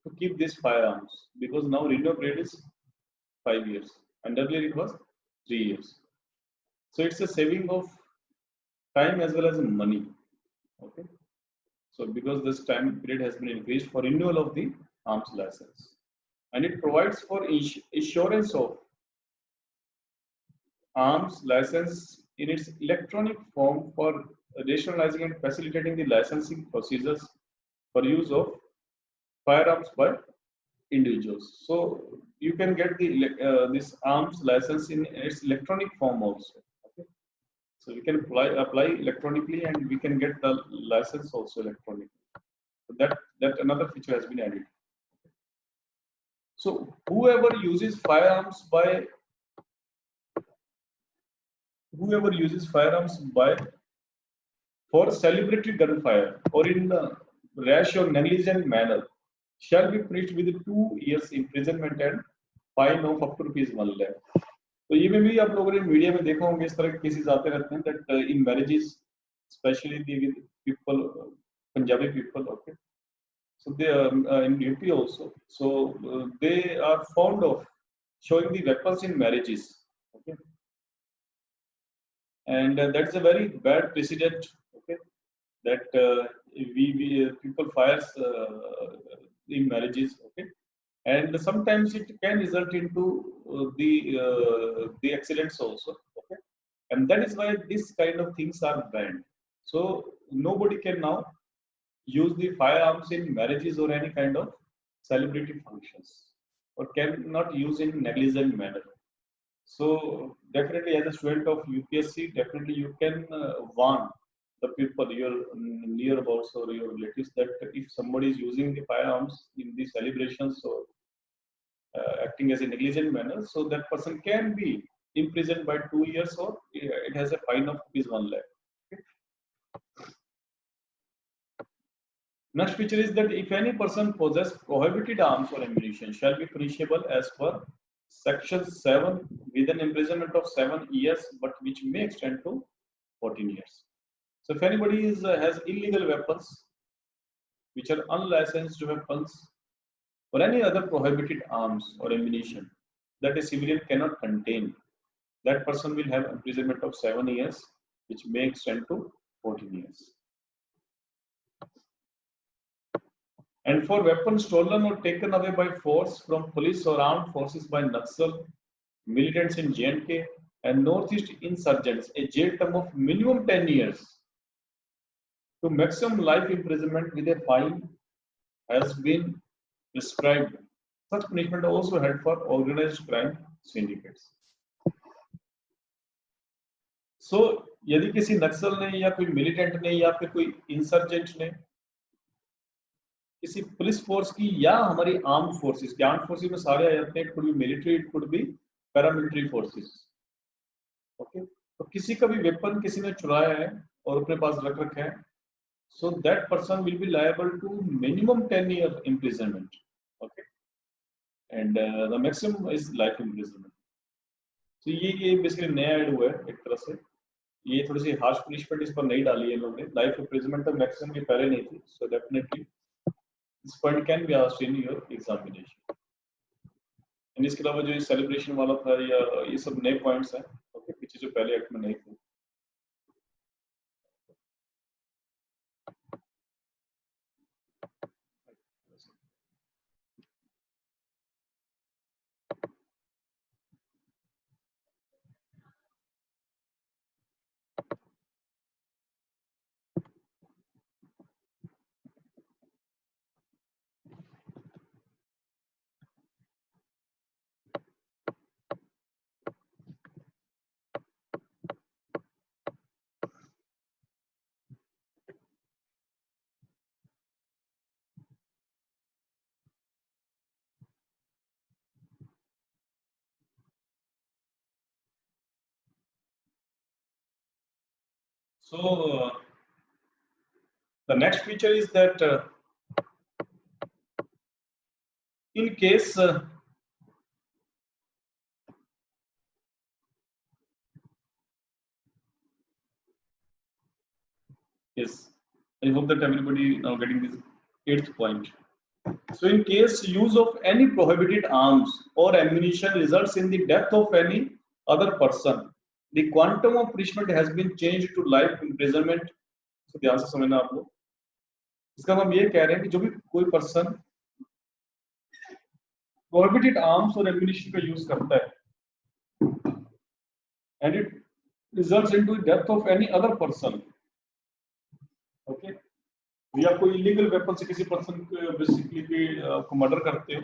to keep these firearms, because now renewal period is 5 years and earlier it was 3 years. So it's a saving of time as well as money. Okay, so because this time period has been increased for renewal of the arms license, and it provides for insurance of arms license in its electronic form for rationalizing and facilitating the licensing procedures for use of firearms by individuals. So you can get the this arms license in its electronic form also. Okay? So we can apply electronically, and we can get the license also electronically. So that another feature has been added. So whoever uses firearms by for celebratory gunfire or in a rash or negligent manner shall be punished with 2 years imprisonment and fine of up to ₹1 lakh. तो ये में भी आप लोगों ने media में देखा होंगे, इस तरह के केसेस आते रहते हैं that in marriages, especially the people, Punjabi people, okay, so they in UP also, so they are fond of showing the weapons in marriages, okay, and that's a very bad precedent, okay, that we people fires in marriages, okay, and sometimes it can result into the accidents also, okay, and that is why this kind of things are banned. So nobody can now use the firearms in marriages or any kind of celebrity functions, or cannot use in negligent manner. So definitely, as a student of UPSC, definitely you can warn the people, your nearabouts or your relatives, that if somebody is using the firearms in the celebrations or acting as a negligent manner, so that person can be imprisoned by 2 years, or it has a fine of ₹1 lakh. Okay. Next feature is that if any person possess prohibited arms or ammunition shall be punishable as per Section 7 with an imprisonment of 7 years, but which may extend to 14 years. So if anybody has illegal weapons, which are unlicensed weapons, or any other prohibited arms or ammunition that a civilian cannot contain, that person will have imprisonment of 7 years, which may extend to 14 years. And for weapons stolen or taken away by force from police or armed forces by Naxal, militants in J&K, and Northeast insurgents, a jail term of minimum 10 years to maximum life imprisonment with a fine has been prescribed. Such punishment also held for organized crime syndicates. So, यदि किसी नक्सल ने या कोई militant ने या फिर कोई insurgent ने किसी पुलिस फोर्स की या हमारी आर्म्ड फोर्सेस में सारे आ जाते हैं, it could be military, it could be paramilitary forces, okay, तो किसी का भी वेपन किसी ने चुराया है और अपने पास रख रखा है, so that person will be liable to minimum 10 year imprisonment, okay, and the maximum is life imprisonment. So ये बेसिकली नया ऐड हुआ है एक तरह से, ये थोड़ी सी हार्श पनिशमेंट इस पर नहीं डाली है लोगों ने, लाइफ imprisonment तक मैक्सिमम ये पहले नहीं थी, so definitely this point can be asked in your examination. And इसके अलावा जो सेलिब्रेशन वाला था या ये सब नए पॉइंट्स हैं, ओके, पीछे जो पहले एक्ट में नहीं थे. So the next feature is that in case yes, I hope that everybody now getting this 8th point. So in case use of any prohibited arms or ammunition results in the death of any other person, the quantum of punishment has been changed to life imprisonment. So ध्यान से समझना आप लोग, इसका हम ये कह रहे हैं कि जो भी कोई पर्सन prohibited arms और ammunition का यूज करता है and it results into death of any other person. Okay, या कोई illegal weapon से किसी person basically को murder करते हो,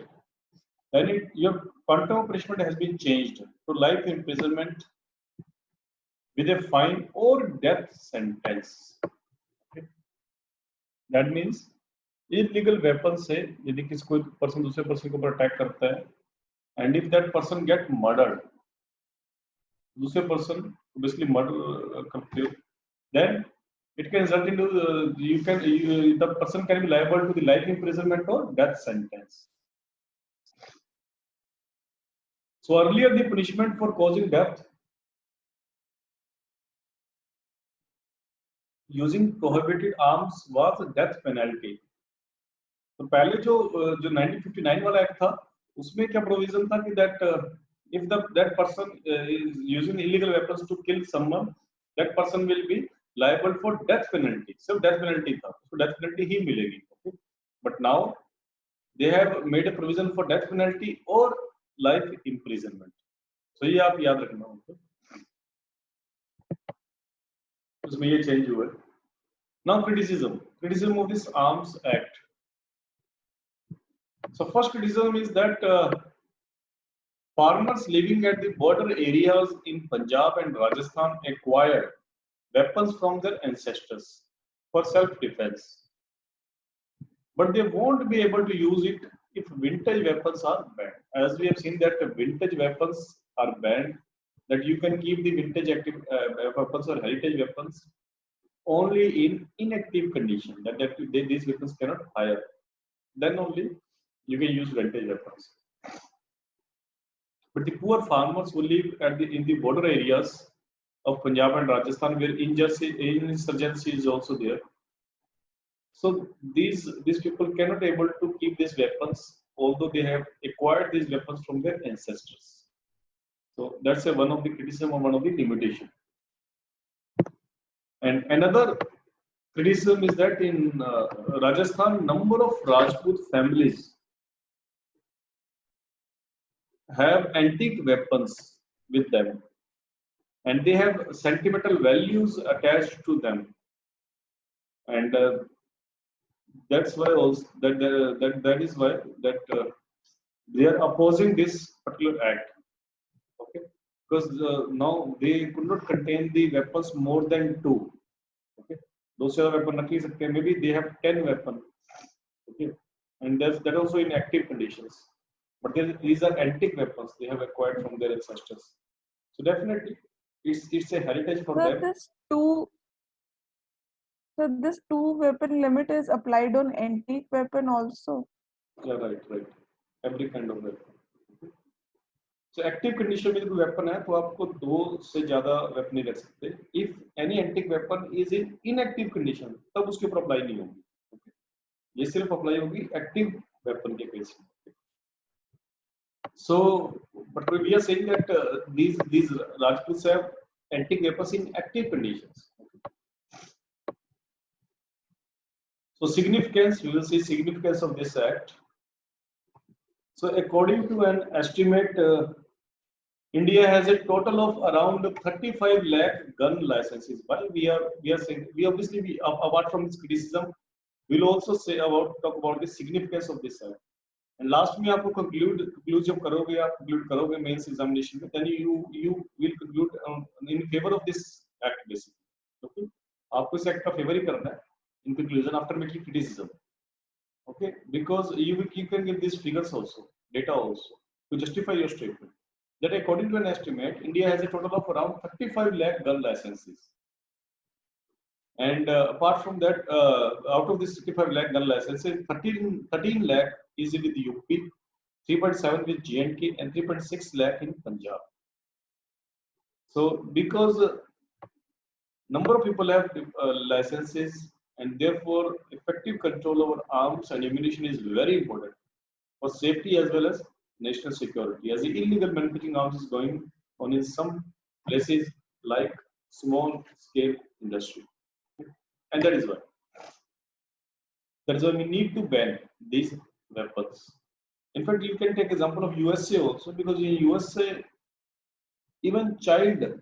then your quantum of punishment has been changed to life imprisonment with a fine or death sentence. Okay? That means illegal weapon से यदि किसी कोई person दूसरे person को attack करता है, and if that person get murdered, दूसरे person basically murder करते हो, then it can result into the person can be liable to the life imprisonment or death sentence. So earlier the punishment for causing death using prohibited arms was death penalty. तो पहले जो 1959 वाला act था उसमें क्या provision था कि if that person is using illegal weapons to kill someone, that person will be liable for death penalty. So death penalty था, so death penalty ही मिलेगी. Okay? But now they have made a provision for death penalty or life imprisonment. So ये आप याद रखना. Okay? उसमें ये change हुआ. Now criticism of this Arms Act. So first criticism is that farmers living at the border areas in Punjab and Rajasthan acquired weapons from their ancestors for self-defense, but they won't be able to use it if vintage weapons are banned. As we have seen that vintage weapons are banned, that you can keep the vintage active weapons or heritage weapons only in inactive condition, that these weapons cannot fire. Then only you can use vintage weapons. But the poor farmers who live in the border areas of Punjab and Rajasthan, where insurgency is also there, so these people cannot able to keep these weapons, although they have acquired these weapons from their ancestors. So that's one of the criticism or one of the limitation. And another criticism is that in Rajasthan, number of Rajput families have antique weapons with them, and they have sentimental values attached to them, and that's why also that is why they are opposing this particular act. Okay, because now they could not contain the weapons more than 2. Okay, those are weapon rakh sakte hain, maybe they have 10 weapons. Okay, and that also in active conditions. But these are antique weapons they have acquired from their ancestors. So definitely, it's a heritage for them. This 2 weapon limit is applied on antique weapon also. Yeah, right. Every kind of weapon. Okay. So active condition में कोई weapon है तो आपको 2 से ज़्यादा weapon नहीं रख सकते. If any antique weapon is in inactive condition, तब उसके ऊपर apply नहीं होगी. Okay. ये सिर्फ apply होगी active weapon के case में. So, but we are saying that these Rajputs have antique weapons in active conditions. So significance, we will see significance of this act. So according to an estimate, India has a total of around 35 lakh gun licenses. But we are saying, apart from this criticism, we will also talk about the significance of this act. And last में आपको conclude करोगे mains examination में, then you will conclude in favor of this act basically. Okay, आपको इस act का favor ही करना है in conclusion after making criticism. Okay, because you can give these figures also, data also to justify your statement. That according to an estimate, India has a total of around 35 lakh gun licenses. And apart from that, out of this 65 lakh gun licenses, 13 lakh is with UP, 3.7 with J&K, and 3.6 lakh in Punjab. So because number of people have licenses, and therefore effective control over arms and ammunition is very important for safety as well as national security, as the illegal manufacturing arms is going on in some places like small scale industry. And that is why we need to ban these weapons. In fact, you can take example of USA also, because in USA even child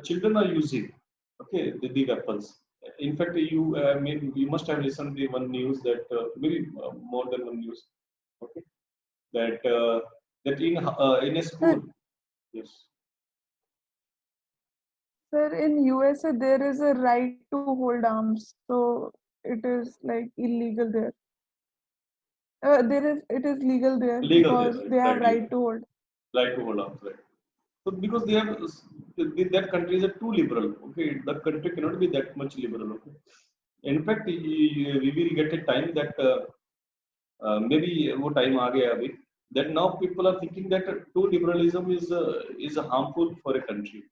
children are using, okay, the weapons. In fact, you must have listened to one news that maybe more than one news, okay, that in a school, yes. Sir, in USA there is a right to hold arms, so it is like illegal there. It is legal there Legal there, because right? they have Right, right to hold. right to hold arms, right? So because they have that countries are too liberal, okay, the country cannot be that much liberal, okay. In fact, we will get a time that maybe वो time आ गया अभी, that now people are thinking that too liberalism is harmful for a country.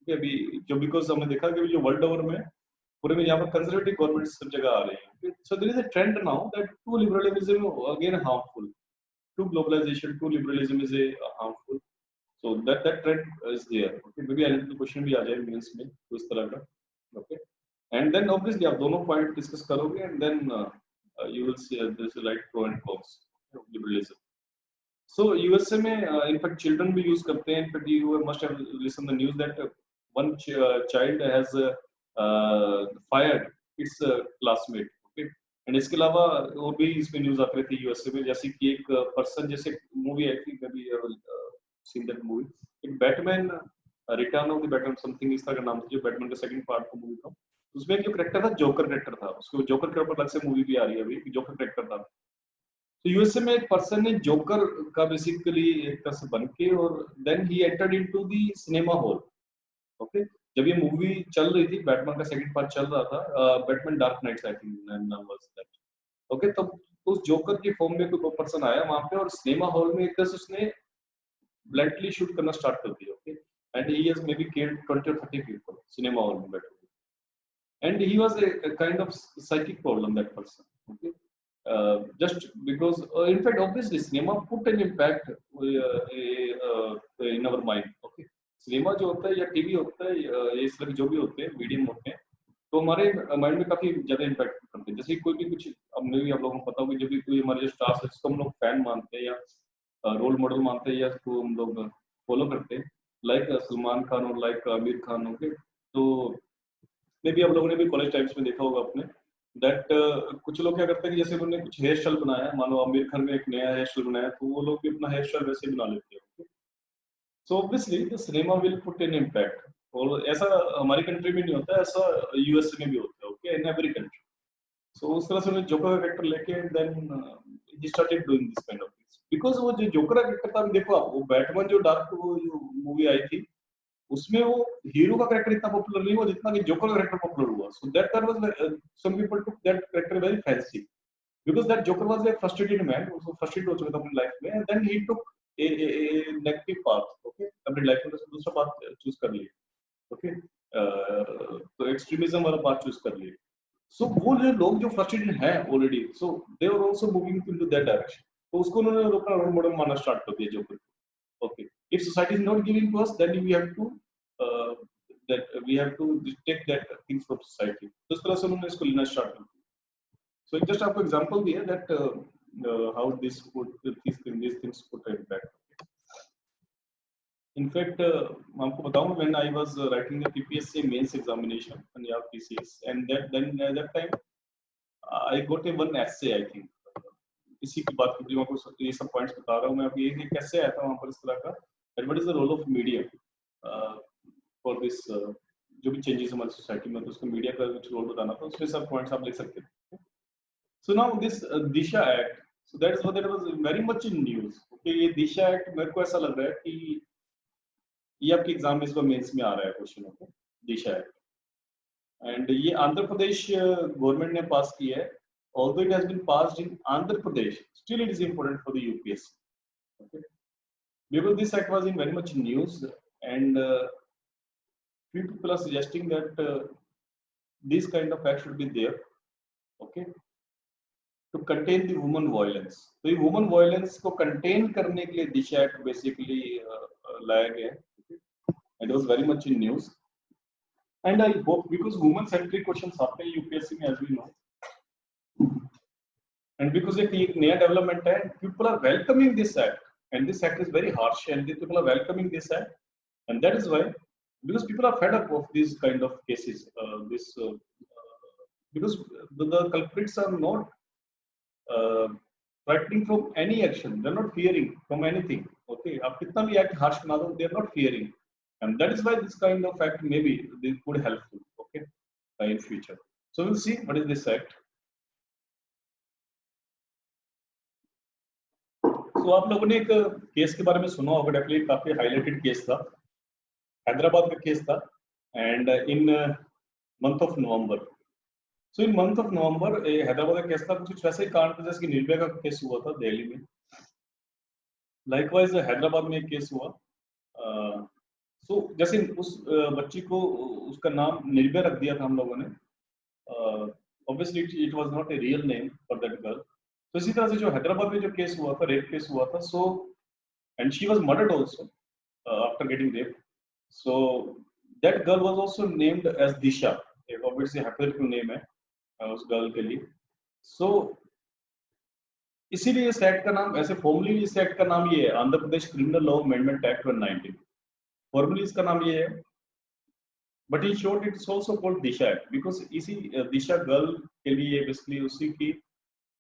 Okay, अभी जो because हमने देखा कि जो world over में पूरे में यहाँ पर conservative governments सब जगह आ रहे हैं. Okay? So there is a trend now that too liberalism again harmful. Too globalization, too liberalism is a harmful. So that trend is there. Okay, maybe analytical question भी आ जाए means में तो इस तरह का. Okay, and then obviously आप दोनों point discuss करोगे and then you will see there's a right pro and cons of liberalism. So USA में in fact children भी use करते हैं. In fact you must have listened the news that one child has fired its classmate. Okay, and इसके अलावा और भी इसमें news आते रहती है यूएसए में, जैसे कि एक पर्सन, जैसे मूवी आई थी, कभी सीन दैट मूवी, एक Batman return of the Batman something इस तरह का नाम था, जो बैटमैन का सेकंड पार्ट का मूवी था. उसमें जो करेक्टर था जोकर करेक्टर था, उसको जोकर के ऊपर अलग से मूवी भी आ रही है अभी, जोकर करेक्टर था. तो यूएसए में एक पर्सन ने जोकर का बेसिकली एक तरह से बन के, और then he entered into the cinema hall. Okay, जब ये मूवी चल रही थी, बैटमैन का सेकंड पार्ट चल रहा था, Batman dark knights I think नाम वाज दैट. ओके, तब उस जोकर की फॉर्म में कोई पर्सन आया वहां पे और सिनेमा हॉल में एक तरह से उसने ब्लंटली शूट करना स्टार्ट कर दिया. Okay, and he has may be killed 20 or 30 people cinema hall में बैठे हुए. And he was a kind of psychic problem, that person. Okay, just because, in fact, obviously, cinema put an impact in our mind. Okay, cinema जो होता है या TV होता है, ये इस तरह जो भी होते हैं मीडियम होते हैं, तो हमारे माइंड में काफी ज्यादा इम्पैक्ट करते हैं. जैसे कोई भी कुछ, अब भी आप लोगों को पता होगा, जब भी कोई हमारे जो स्टार्स है जिसको हम लोग फैन मानते हैं या रोल मॉडल मानते हैं या उसको हम लोग फॉलो करते हैं, लाइक सलमान खान और लाइक आमिर खान. ओके, तो मे भी आप लोगों ने भी कॉलेज टाइम्स में देखा होगा अपने दैट कुछ लोग क्या करते हैं कि जैसे उन्होंने कुछ हेयर स्टाइल बनाया, मानो आमिर खान ने एक नया हेयर स्टाइल बनाया, तो वो लोग भी अपना हेयर स्टाइल वैसे बना लेते हैं. So obviously the cinema will put an impact, और ऐसा हमारी कंट्री में नहीं होता, ऐसा यूएसए में भी होता है. Okay, in every country. So उस तरह से उन्होंने जोकर का कैरेक्टर लेके देन ही started doing this kind of things, because वो जो जोकर का कैरेक्टर था, देखो आप, वो बैटमैन जो डार्क वो जो मूवी आई थी, उसमें वो हीरो का कैरेक्टर इतना पॉपुलर नहीं हुआ जितना कि जोकर का कैरेक्टर पॉपुलर हुआ. So that was some people took that character very fancy, because that joker was a frustrated man, वो फ्रस्ट्रेटेड हो चुका था अपनी लाइफ में, and then he took a negative path. Okay, अपनी लाइफ में दूसरा पाथ चूज कर लिया. ओके, तो एक्सट्रीमिज्म वाला पाथ चूज कर लिया. सो वो जो लोग जो फ्रस्ट्रेटेड हैं already, so they are also moving into that direction. तो उसको उन्होंने अपना रोल मॉडल मानना स्टार्ट कर दिया joker. Okay, if society is not giving to us, then we have to take that things from society. तो इस तरह से उन्होंने इसको लेना स्टार्ट कर दिया. So just आपको एग्जांपल दिया that how these things put an impact. In fact, आपको बताऊं, when I was writing the PPSC mains examination and yeah PCS, and that time I got a one essay, I think. इसी की बात करती हूँ, आपको ये सब पॉइंट्स बता रहा हूँ मैं. अभी एक कैसे आया था वहाँ पर इस तरह का, and what is the role of media for this जो भी चेंजेस हमारी सोसाइटी में, तो उसको मीडिया का कुछ रोल बताना था, उसमें सब पॉइंट्स आप लिख सकते हैं. So now this Disha act, so that was very much in news. Okay, ये दिशा एक्ट मेरे को ऐसा लग रहा है कि ये आपके एग्जाम में इस बार मेंस में आ रहा है question. Okay, Disha act, and ये आंध्र प्रदेश गवर्नमेंट ने पास किया है. Although it has been passed in Andhra Pradesh, still it is important for the UPSC. Okay, because this act was in very much news, and few people are suggesting that this kind of act should be there. Okay, to contain the woman violence. तो ये woman violence को contain करने के लिए दिशा act basically लाया गया है. And it was very much in news. And I hope, because woman centric questions आते हैं UPSC में, as we know. And because एक नया डेवलपमेंट है, people are welcoming this act, and this act is very harsh, and people are welcoming this act, and that is why because people are fed up of these kind of cases. Because the culprits are not threatening from any action. They're not fearing from anything. Okay, आप कितना भी act harsh बना दो, they are not fearing, and that is why this kind of act maybe they could helpful. Okay, in future. So we'll see what is this act. तो आप लोगों ने एक केस के बारे में सुना होगा, डेफिनेटली काफी हाईलाइटेड केस था, हैदराबाद का केस था, and in month of November. So in month of November Hyderabad का केस था, कुछ वैसे ही कांड था जैसे कि निर्भया का केस हुआ था दिल्ली में. लाइकवाइज हैदराबाद में एक केस हुआ. सो जैसे उस बच्ची को उसका नाम निर्भया रख दिया था हम लोगों ने. Obviously it was not a real name for that girl. तो इसी तरह से जो हैदराबाद में जो केस हुआ था, रेप केस हुआ था, so and she was murdered also after getting rape. So that girl was also named as Disha. एक ऑब्वियसली हाइपोथेटिकल नेम है उस गर्ल के लिए. सो इसीलिए इस एक्ट का नाम ऐसे फॉर्मली इस एक्ट का नाम ये है, Andhra Pradesh criminal law amendment act 1919. Formally इसका नाम ये है, but in short it is also called Disha act, because इसी दिशा गर्ल के लिए बेसिकली उसी की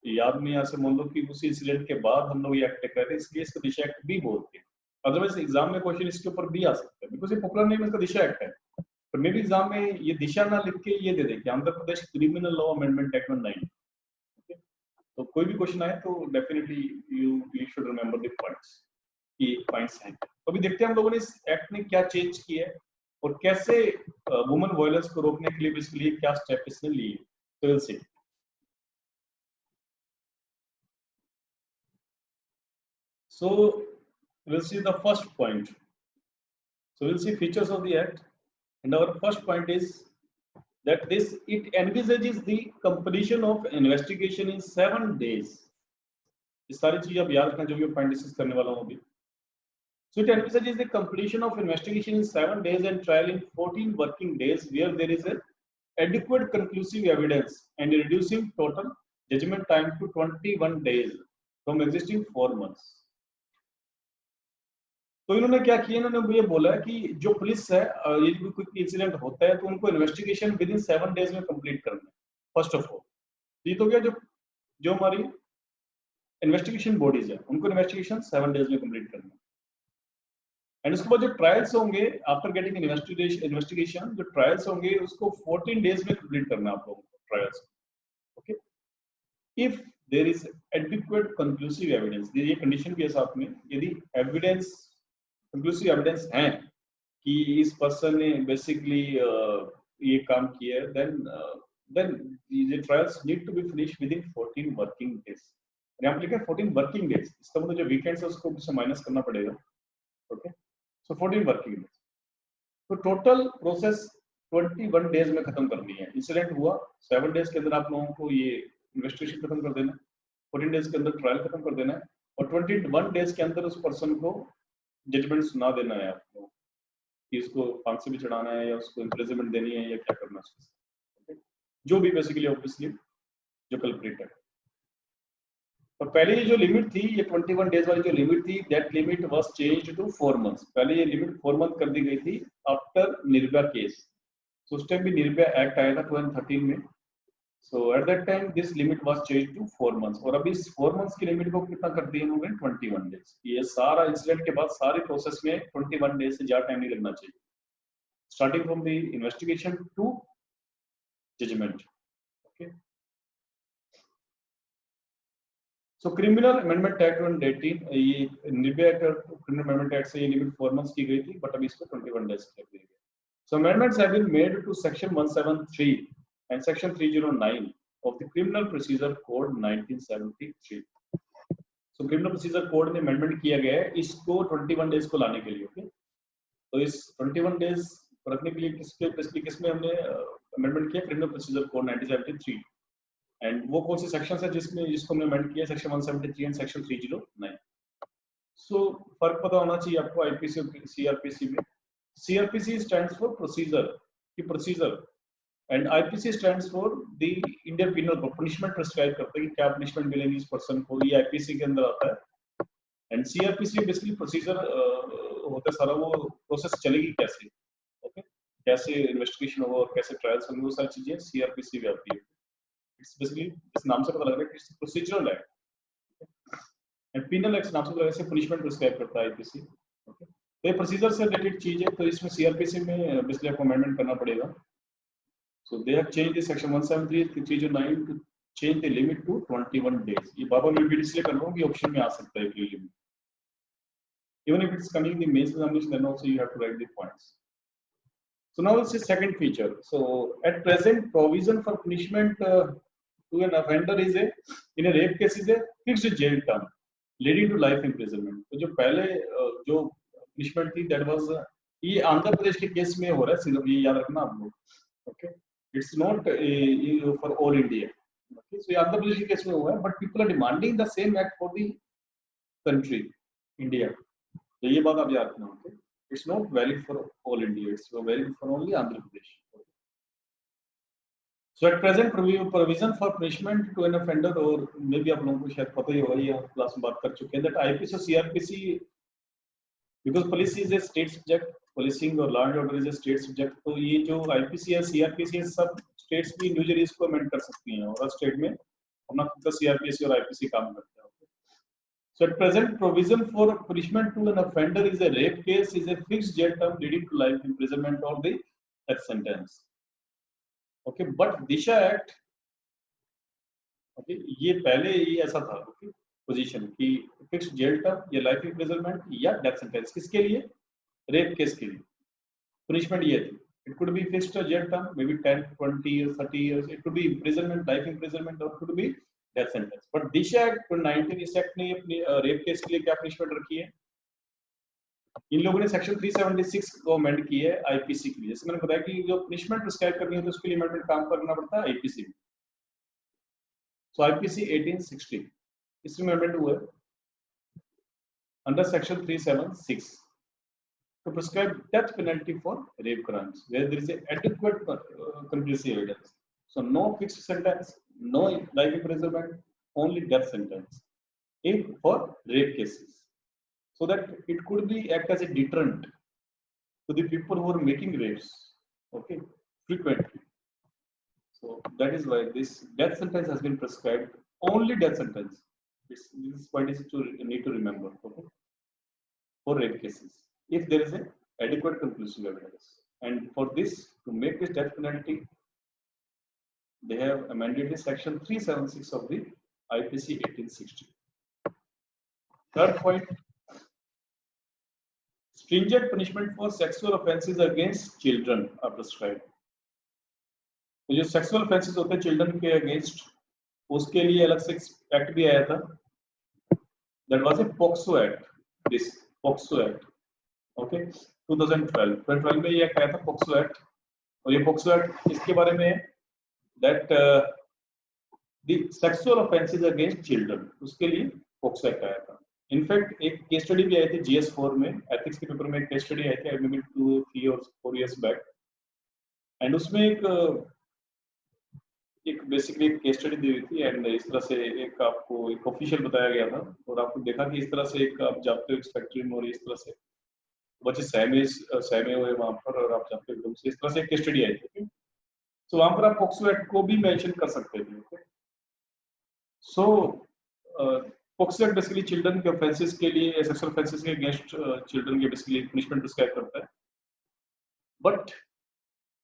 याद में, यहाँ से मान लो कि उसी इंसिडेंट के बाद हम लोग ये एक्ट कर रहे हैं, इसलिए इसको दिशा एक्ट भी बोलते हैं. अदरवाइज एग्जाम में क्वेश्चन इसके ऊपर भी आ सकता है, बिकॉज ये पॉपुलर नेम इसका दिशा एक्ट है. पर मे भी एग्जाम में ये दिशा ना लिख के ये दे दे कि Andhra Pradesh criminal law amendment act 19. Okay, तो कोई भी क्वेश्चन आए तो definitely you should remember the points कि पॉइंट्स हैं. तो अभी देखते हैं हम लोगों ने इस एक्ट में क्या चेंज किया है और कैसे वुमेन वायलेंस को रोकने के लिए इसके लिए क्या स्टेप इसने लिए. तो will see. So we'll see the first point. So we'll see features of the act, and our first point is that it envisages the completion of investigation in 7 days. इस सारी चीज आप याद रखना जो भी पॉइंट डिस्कस करने वाला हूं अभी. So it envisages the completion of investigation in 7 days and trial in 14 working days where there is a adequate conclusive evidence and reducing total judgment time to 21 days from existing 4 months. तो इन्होंने क्या किया, इन्होंने ये बोला कि जो police है, ये कोई इंसिडेंट होता है तो उनको इन्वेस्टिगेशन विद इन 7 डेज में कंप्लीट करना है. फर्स्ट ऑफ ऑल ये तो क्या, जो हमारी इन्वेस्टिगेशन बॉडीज है उनको इन्वेस्टिगेशन 7 डेज में कंप्लीट करना है. एंड उसके बाद जो ट्रायल्स होंगे आफ्टर गेटिंग इन्वेस्टिगेशन, जो ट्रायल्स होंगे उसको 14 डेज में कंप्लीट करना है आप लोगों को trials. Okay, if there is adequate conclusive evidence, ये कंडीशन भी है साथ में, यदि एविडेंस कंक्लूसिव एविडेंस है कि इस पर्सन ने बेसिकली ये काम किया है, then the trials need to be finished within 14 working days. यहाँ पे लिखा है 14 वर्किंग डेज, इसका मतलब जो वीकेंड्स है उसको उससे माइनस करना पड़ेगा. ओके, सो 14 वर्किंग डेज. तो टोटल प्रोसेस 21 डेज में खत्म करनी है. इंसिडेंट हुआ 7 डेज के अंदर आप लोगों को ये इन्वेस्टिगेशन खत्म कर देना है, 14 डेज के अंदर ट्रायल खत्म कर देना है, और 21 डेज के अंदर उस पर्सन को जजमेंट सुना देना है आपको कि इसको फांसी भी चढ़ाना है या उसको इम्प्रिजनमेंट देनी है या क्या करना है. okay? जो भी बेसिकली ऑब्वियसली जो कल्प्रिट है. तो पहले ये जो लिमिट थी, ये 21 डेज वाली जो लिमिट थी, that limit was changed to 4 months. पहले ये लिमिट 4 मंथ कर दी गई थी आफ्टर निर्भया केस. तो उस टाइम भी निर्भया एक्ट आया था 2013 में. So at that time this limit was changed to 4 months. और अभी इस 4 months की लिमिट को कितना कर दिया इन्होंने, 21 डेज. ये सारा इंसिडेंट के बाद सारी प्रोसेस में 21 डेज से ज्यादा टाइम नहीं लगना चाहिए, starting from the investigation to judgement. Okay, so criminal amendment act 2018, ये निर्भया क्रिमिनल अमेंडमेंट एक्ट से ये लिमिट 4 मंथ्स की गई थी, बट अभी इसको 21 डेज कर दी गई. So amendments have been made to section 173 and section 309 of the criminal procedure code 1973. so criminal procedure code में amendment किया गया है इसको 21 डेज को लाने के लिए. ओके, तो इस 21 डेज रखने के लिए किसमें हमने अमेंडमेंट किया, क्रिमिनल प्रोसीजर कोड 1973. एंड वो कौन से सेक्शन है जिसको हमने अमेंड किया, सेक्शन 173 एंड सेक्शन 309. सो फर्क पता होना चाहिए आपको आईपीसी और सीआरपीसी में. सीआरपीसी स्टैंड्स फॉर प्रोसीजर की procedure, and IPC stands for the Indian penal code, punishment prescribe करता है कि क्या पनिशमेंट मिलेगी इस पर्सन को, ये आईपीसी के अंदर आता है. एंड सीआरपीसी बेसिकली प्रोसीजर होता है सारा, वो प्रोसेस चलेगी कैसे. ओके, कैसे इन्वेस्टिगेशन होगा और कैसे ट्रायल्स होंगे, वो सारी चीजें सीआरपीसी में आती है। इट्स बेसिकली इस नाम से पता लग रहा है कि it's procedural act and penal act नाम से पता से पनिशमेंट प्रिस्क्राइब करता है आईपीसी। ओके, तो ये प्रोसीजर से रिलेटेड चीज है, तो इसमें सीआरपीसी में बेसिकली आपको अमेंडमेंट करना पड़ेगा। So they have changed the section 173 to change the limit to 21 days. ये बाबा मैं रिपीट इसलिए कर रहा हूँ कि ऑप्शन में आ सकता है ये limit, even if it's coming in the mains examination, then also you have to write the points. So now let's see second feature. So at present, provision for punishment to an offender is a, in a rape case, is a fixed jail term leading to life imprisonment. तो जो पहले जो punishment थी, that was ये आंध्र प्रदेश के case में हो रहा है, सिर्फ ये याद रखना आप लोग. Okay, it's not for all India. Okay, so ये आंध्र प्रदेश के केस में हुआ है, but people are demanding the same act for the country, India. तो ये बात आप याद रखना. Okay, it's not valid for all India, it's valid for only Andhra Pradesh. So at present provision for punishment to an offender, और maybe आप लोगों को शायद पता ही होगा, ये क्लास में बात कर चुके हैं, that IPC और CRPC, because police is a state subject, policing और law and order is a state subject, तो ये जो IPC है CRPC है, सब states भी individually इसको amend कर सकती हैं, और state में अपना खुद का CRPC और IPC काम करते हैं. So at present, provision for punishment to an offender is a rape case is a fixed jail term leading to life imprisonment or the death sentence. Okay, but Disha Act, okay, ये पहले ये ऐसा था, okay, position कि fixed jail term या life imprisonment या death sentence, किसके लिए? Rape case के लिए. Punishment ये थी. It could be fixed jail term, maybe 10, 20 years, 30 years. It could be imprisonment, life imprisonment, or it could be death sentence. But Disha act 19 इस act ने अपनी रेप केस के लिए क्या पनिशमेंट रखी है? इन लोगों ने सेक्शन 376 को अमेंड की है आईपीसी के लिए. जैसे मैंने बताया कि जो पनिशमेंट प्रिस्क्राइब करनी है तो उसके लिए अमेंडमेंट काम करना पड़ता है आईपीसी में. सो आईपीसी 1860 इसमें अमेंड हुआ है under section 376 to prescribe death penalty for rape crimes where there is a adequate conclusive evidence. So no fixed sentence, no life imprisonment, only death sentence if for rape cases, so that it could be act as a deterrent to the people who are making rapes, okay, frequently. So that is why this death sentence has been prescribed, only death sentence. This is point is to need to remember, okay, for rape cases if there is a adequate conclusive evidence. And for this, to make this death penalty, they have amended the section 376 of the IPC 1860. Third point, stringent punishment for sexual offences against children are prescribed. तो जो sexual offences होते हैं children के against, उसके लिए अलग से act भी आया था. That was a POCSO Act. This POCSO Act, okay, 2012 में ये एक्ट आया था POCSO Act. और ये POCSO Act इसके बारे में है that the sexual offences against children, उसके लिए POCSO Act आया था. इनफैक्ट एक केस स्टडी भी आई थी GS4 में, एथिक्स के पेपर में एक केस स्टडी आई थी मे बी 2, 3 और 4 इयर्स बैक. एंड उसमें एक बेसिकली एक केस स्टडी दी हुई थी एंड इस तरह से एक आपको एक ऑफिशियल बताया गया था और आपको देखा कि इस तरह से एक आप जाते हो फैक्ट्री में और इस तरह से बच्चे सहमे हुए वहां पर और आप जाते हो एकदम से, इस तरह से एक केस स्टडी आई थी. सो वहां पर आप POCSO एक्ट को भी मेंशन कर सकते थे. ओके, सो POCSO एक्ट बेसिकली चिल्ड्रन के ऑफेंसेस के लिए, सेक्सुअल ऑफेंसेस के अगेंस्ट चिल्ड्रन के बेसिकली पनिशमेंट प्रिस्क्राइब करता है. बट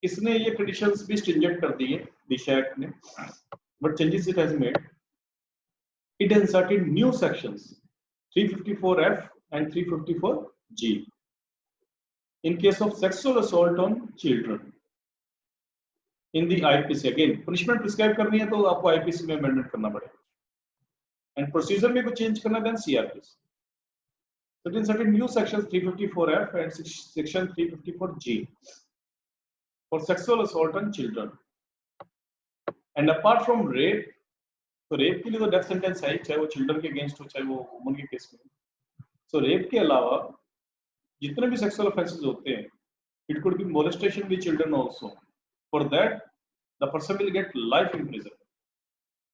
इसने ये कंडीशंस भी स्ट्रिंजेंट कर दी है दिशा एक्ट ने. But changes it has made, it has inserted new sections 354F and 354G in case of sexual assault on children in the IPC. Again, punishment prescribe करनी है तो आपको IPC में amendment करना पड़ेगा. And procedure में कुछ change करना है then CRPC. So it inserted new sections 354F and section 354G for sexual assault on children. And apart from rape, तो rape के लिए तो death sentence है, चाहे वो children के against हो चाहे वो woman के case में. So rape के अलावा जितने भी sexual offences होते हैं, it could be molestation with children also. For that, the person will get life in prison.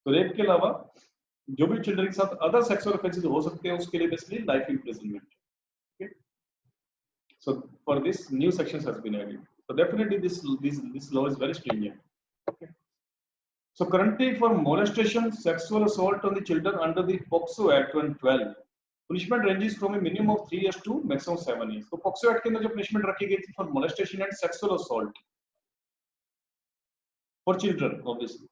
तो रेप के अलावा जो भी चिल्ड्रन के साथ अदर सेक्सुअल ऑफेंसेस हो सकते हैं उसके लिए basically life imprisonment. Okay, so for this new sections has been added. So definitely this law is very stringent. Okay. So currently for molestation, sexual assault on the children under the POCSO Act 2012, punishment ranges from a minimum of 3 years to maximum 7 years. So POCSO Act के अंदर जो punishment रखी गई थी for molestation and sexual assault for children, obviously,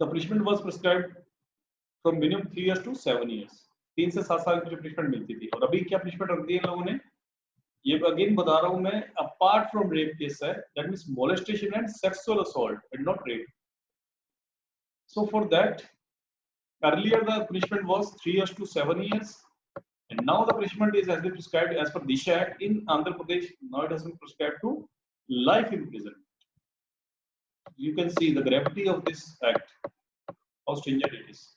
the punishment was prescribed from minimum 3 years to 7 years. 3 से 7 साल की जो punishment मिलती थी, और अभी क्या punishment रख दी है लोगों ने? ये अगेन बता रहा हूं मैं, apart from rape case है, that means molestation and sexual assault and not rape. So for that, earlier the punishment was 3 years to 7 years, and now the punishment has been prescribed as per Disha Act in Andhra Pradesh. Now it has been prescribed to life imprisonment. You can see the gravity of this act, how stringent it is.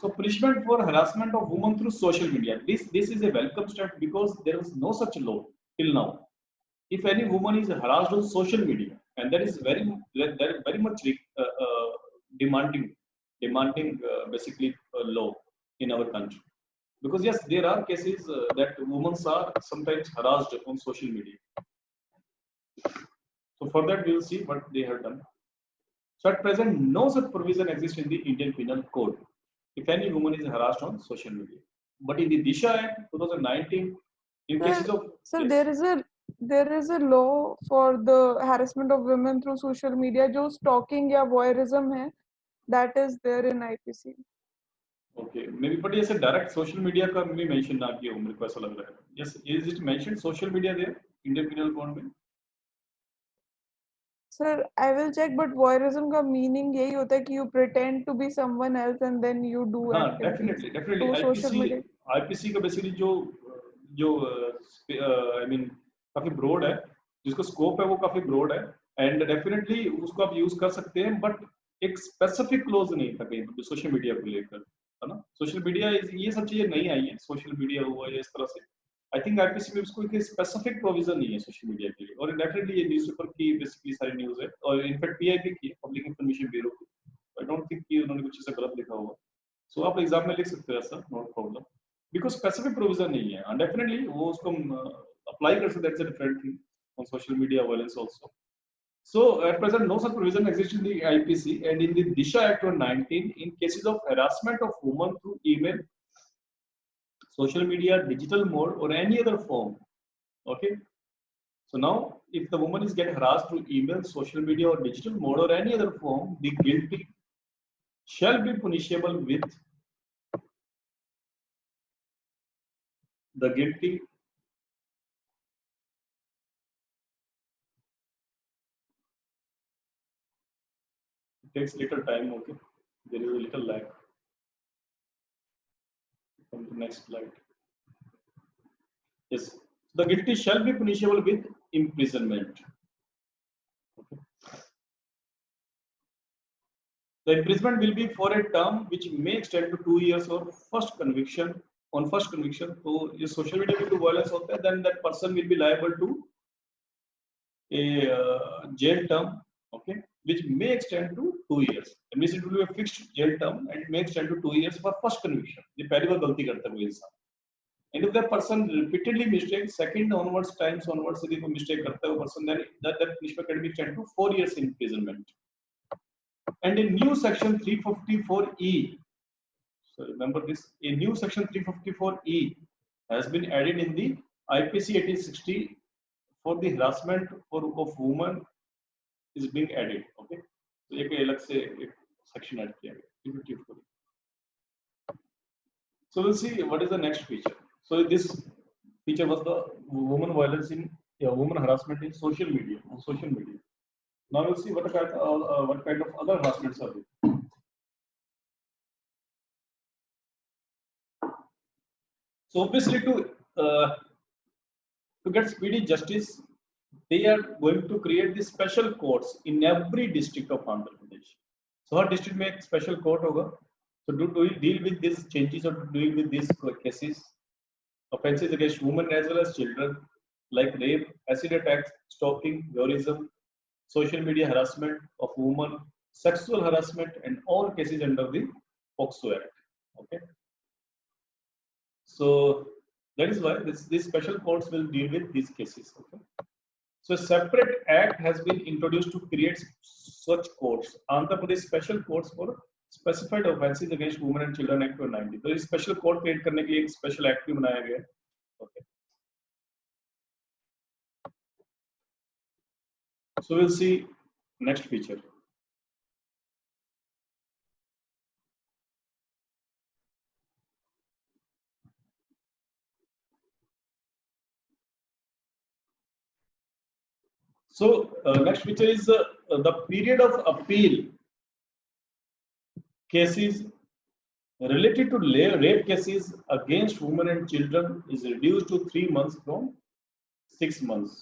So punishment for harassment of women through social media. This is a welcome step because there is no such law till now. If any woman is harassed on social media, and that is very much demanding basically a law in our country, because yes, there are cases that women are sometimes harassed on social media. So for that we will see what they have done. So at present, no such provision exists in the Indian Penal Code if any woman is harassed on social media. But in the Disha Act 2019, in cases of so yes. there is a law for the harassment of women through social media. जो stalking या voyeurism है, that is there in IPC. Okay, maybe, but yes, direct social media का भी mention ना किया हो, मेरे को ऐसा लग रहा है. Yes, is it mentioned social media there Indian Penal Code में? Sir, I will check, but voyeurism का meaning यही होता है कि you pretend to be someone else and then you do हाँ, activities definitely. through social media. IPC का basically जो I mean काफी broad है, जिसका scope है वो काफी broad है, and definitely उसको आप use कर सकते हैं, but एक specific clause नहीं था कहीं पे social media को लेकर, है ना? Social media ये सब चीजें नहीं आई हैं, social media हुआ या इस तरह से. I think IPC में उसको एक specific provision नहीं है social media के लिए, और definitely ये newspaper की basically सारी news है, और in fact PIB की Public Information Bureau की. I don't think कि उन्होंने कुछ ऐसा गलत लिखा होगा. So आप एग्जाम में लिख सकते हो ऐसा, not problem, because specific provision नहीं है, एंड डेफिनेटली वो उसको अप्लाई कर सकते हैं. That's a different thing on social media violence also. So at present no such provision exists in the IPC, and in the Disha Act 2019, in cases of harassment of women through email, social media, digital mode, or any other form. Okay, so now if the woman is getting harassed through email, social media, or digital mode, or any other form, the guilty shall be punishable with the guilty takes little time. Okay, there is a little lag. Come to next slide. Yes, the guilty shall be punishable with imprisonment. Okay. The imprisonment will be for a term which may extend to 2 years or first conviction. On first conviction, so if social media will do violence होता है, then that person will be liable to a jail term. Okay, which may extend to 2 years. It means it will be a fixed jail term and it may extend to 2 years for first conviction. ये पहली बार गलती करता है वो इंसान. And if that person repeatedly mistakes, second onwards times onwards यदि वो mistake करता है वो person, then that punishment can be extended to 4 years imprisonment. And a new section 354E. So remember this. A new section 354E has been added in the IPC 1860 for the harassment of women is being added. Okay, so एक अलग से एक section add किया गया 354. So we'll see what is the next feature. So this feature was the woman violence in woman harassment in social media. On social media. Now we'll see what kind of other harassments are there. So obviously to get speedy justice, they are going to create this special courts in every district of Andhra Pradesh. So her district में एक special court होगा. So to deal with these changes or to deal with these cases, offences against women as well as children, like rape, acid attacks, stalking, voyeurism, social media harassment of women, sexual harassment, and all cases under the POCSO Act. Okay. So That is why these special courts will deal with these cases. Okay. So a separate act has been introduced to create such courts. Andhra Pradesh Special Courts for Specified Offences Against Women and Children Act 1990. तो इस special court create करने के लिए एक special act भी बनाया गया है. Okay. So we'll see next feature. So next feature is the period of appeal cases related to rape cases against women and children is reduced to 3 months from 6 months.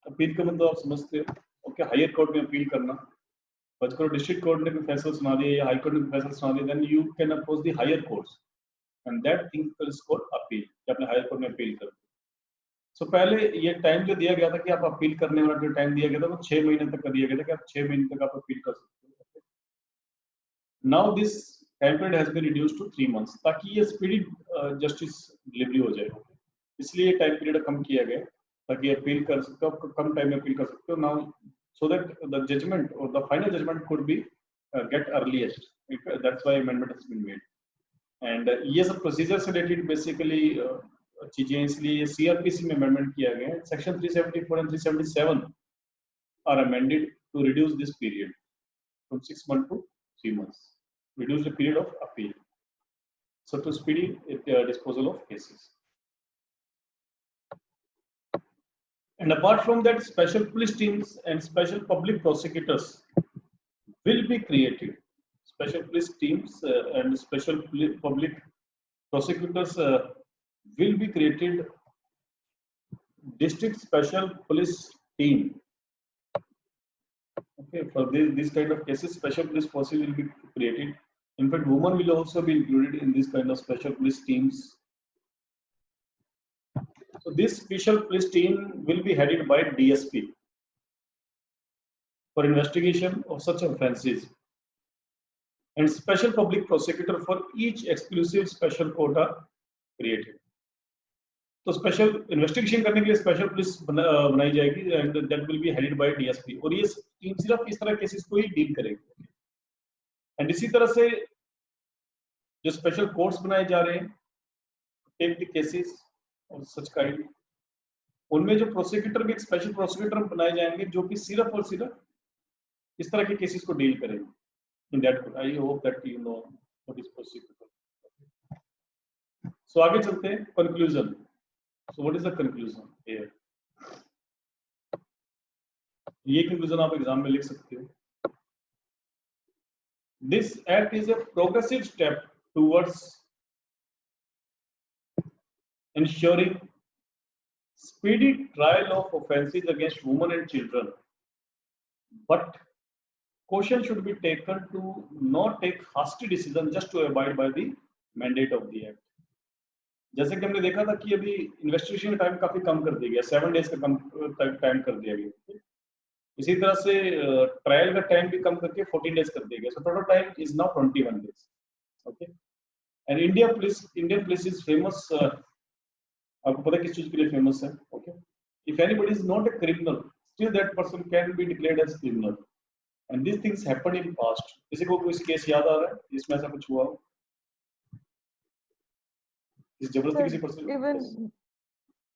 Appeal का मतलब आप समझते हो. Okay, higher court में appeal करना. बचकर district court ने कोई फैसला सुना दिया या हाई कोर्ट ने कोई फैसला सुना दिया, then you can approach the higher courts and that thing is called appeal. कि आपने हायर कोर्ट में अपील कर. So पहले ये टाइम जो दिया गया था कि आप अपील करने वाला जो टाइम दिया गया था वो 6 महीने तक का दिया गया था कि आप 6 महीने तक आप अपील कर सकते हो. Now this time period has been reduced to 3 months ताकि ये स्पीडी जस्टिस डिलीवरी हो जाए. इसलिए ये टाइम पीरियड कम किया गया ताकि अपील कर सकते हो, कम टाइम में अपील कर सकते हो. Now so that the judgment or the final judgment could be get earliest. That's why amendment has been made. And ये सब प्रोसीजर से रिलेटेड बेसिकली चीजें, इसलिए CRPC में अमेंडमेंट किया गया है. Section 374 and 377 are amended to reduce this period from 6 months to 3 months. Reduce the period of appeal. So to speedy disposal of cases. And apart from that, special police teams and special public prosecutors will be created. Special police teams and special public prosecutors will be created. District special police team. Okay, for this kind of cases, special police forces will be created. In fact, women will also be included in this kind of special police teams. So this special police team will be headed by DSP for investigation of such offences, and special public prosecutor for each exclusive special court are created. तो special investigation करने के लिए special police बनाई जाएगी and that will be headed by DSP. और ये team सिर्फ इस तरह केसेस को ही डील करेगी. एंड इसी तरह से जो स्पेशल कोर्ट्स बनाए जा रहे हैं, टेक द केसेस और सच काइंड, उनमें जो प्रोसिक्यूटर भी एक स्पेशल प्रोसिक्यूटर बनाए जाएंगे जो कि सिर्फ और सिर्फ इस तरह के केसेस को डील करेंगे. In that I hope that you know what is prosecutor. सो आगे चलते हैं. Conclusion. So what is the conclusion here? ये conclusion आप एग्जाम में लिख सकते हो. This act is a progressive step towards ensuring speedy trial of offences against women and children, but caution should be taken to not take hasty decision just to abide by the mandate of the act. जैसे कि हमने देखा था कि अभी investigation का time काफी कम कर दिया गया, 7 days का कम टाइम कर दिया गया. इसी तरह से ट्रायल का टाइम भी कम करके 14 days कर दिया गया. So total time is now 21 days. Okay. And Indian police is famous. आपको पता है किस चीज के लिए फेमस है? Okay. If anybody is not a criminal, still that person can be declared as criminal. And this things happened in past. किसी को कोई केस याद आ रहा है जिसमें ऐसा कुछ हुआ हो? इवन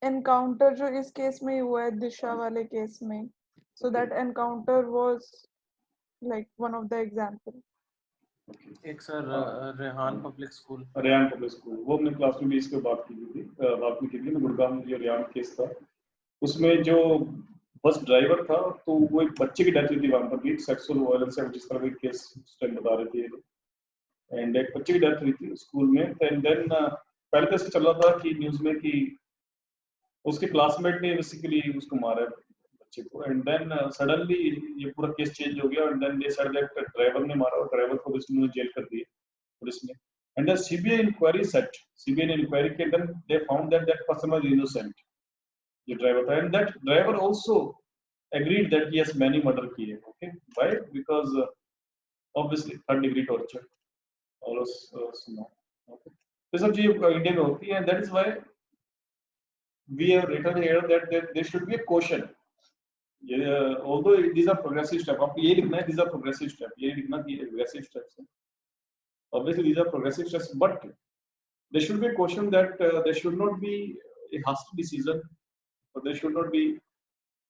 एनकाउंटर जो इस केस में हुआ है, दिशा वाले केस में, so that encounter was like one of the example. एक सर रेहान पब्लिक स्कूल वो हमने क्लास में भी इसके बात की थी. गुड़गांव में जो रेहान केस था, उसमें जो बस ड्राइवर था तो वो एक बच्चे की डेथ हुई थी वहां पर भी, सेक्सुअल वायलेंस है जिस तरह के केस उस टाइम बता रहे थे. एंड एक बच्चे की डेथ हुई थी स्कूल में. एंड देन पहले तो ऐसे चल रहा था कि न्यूज में कि उसके क्लासमेट ने बेसिकली उसको मारा है बच्चे को. एंड देन सडनली ये पूरा केस चेंज हो गया. And then they said that driver ने मारा और ड्राइवर को पुलिस जेल कर दिया पुलिस ने. एंड द सीबीआई इंक्वायरी के then they found that that person was innocent, ये ड्राइवर था. And that driver also agreed that he has many murder किए. Okay. Why? Because obviously third degree torture और सुनो. Okay. तो सब चीजें India में होती है. That is why we have written here that there should be a caution. Although these are progressive steps, आपको ये लिखना है these are progressive steps, ये लिखना कि aggressive steps हैं. Obviously these are progressive steps, but there should be a caution that there should not be a hasty decision, or there should not be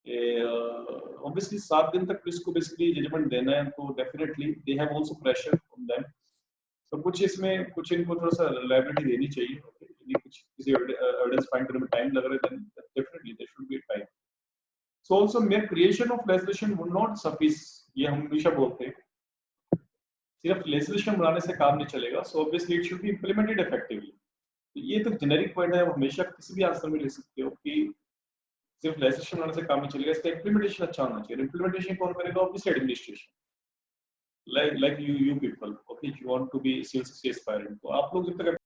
a, obviously 7 दिन तक police को basically judgment देना है, तो definitely they have also pressure on them. तो कुछ इसमें कुछ इनको थोड़ा सा reliability देनी चाहिए. यदि कुछ किसी evidence find करने में time लग रहा है, then definitely there should be time. So also mere creation of legislation would not suffice. ये हम हमेशा बोलते हैं. सिर्फ legislation बनाने से काम नहीं चलेगा. So obviously it should be implemented effectively. ये तो generic point है, आप हमेशा किसी भी आंसर में लिख सकते हो कि सिर्फ legislation बनाने से काम नहीं चलेगा, इसका implementation अच्छा होना चाहिए. Implementation कौन करेगा? Obviously administration. Like you people, okay, if you want to be civil service aspirant, तो आप लोग जब तक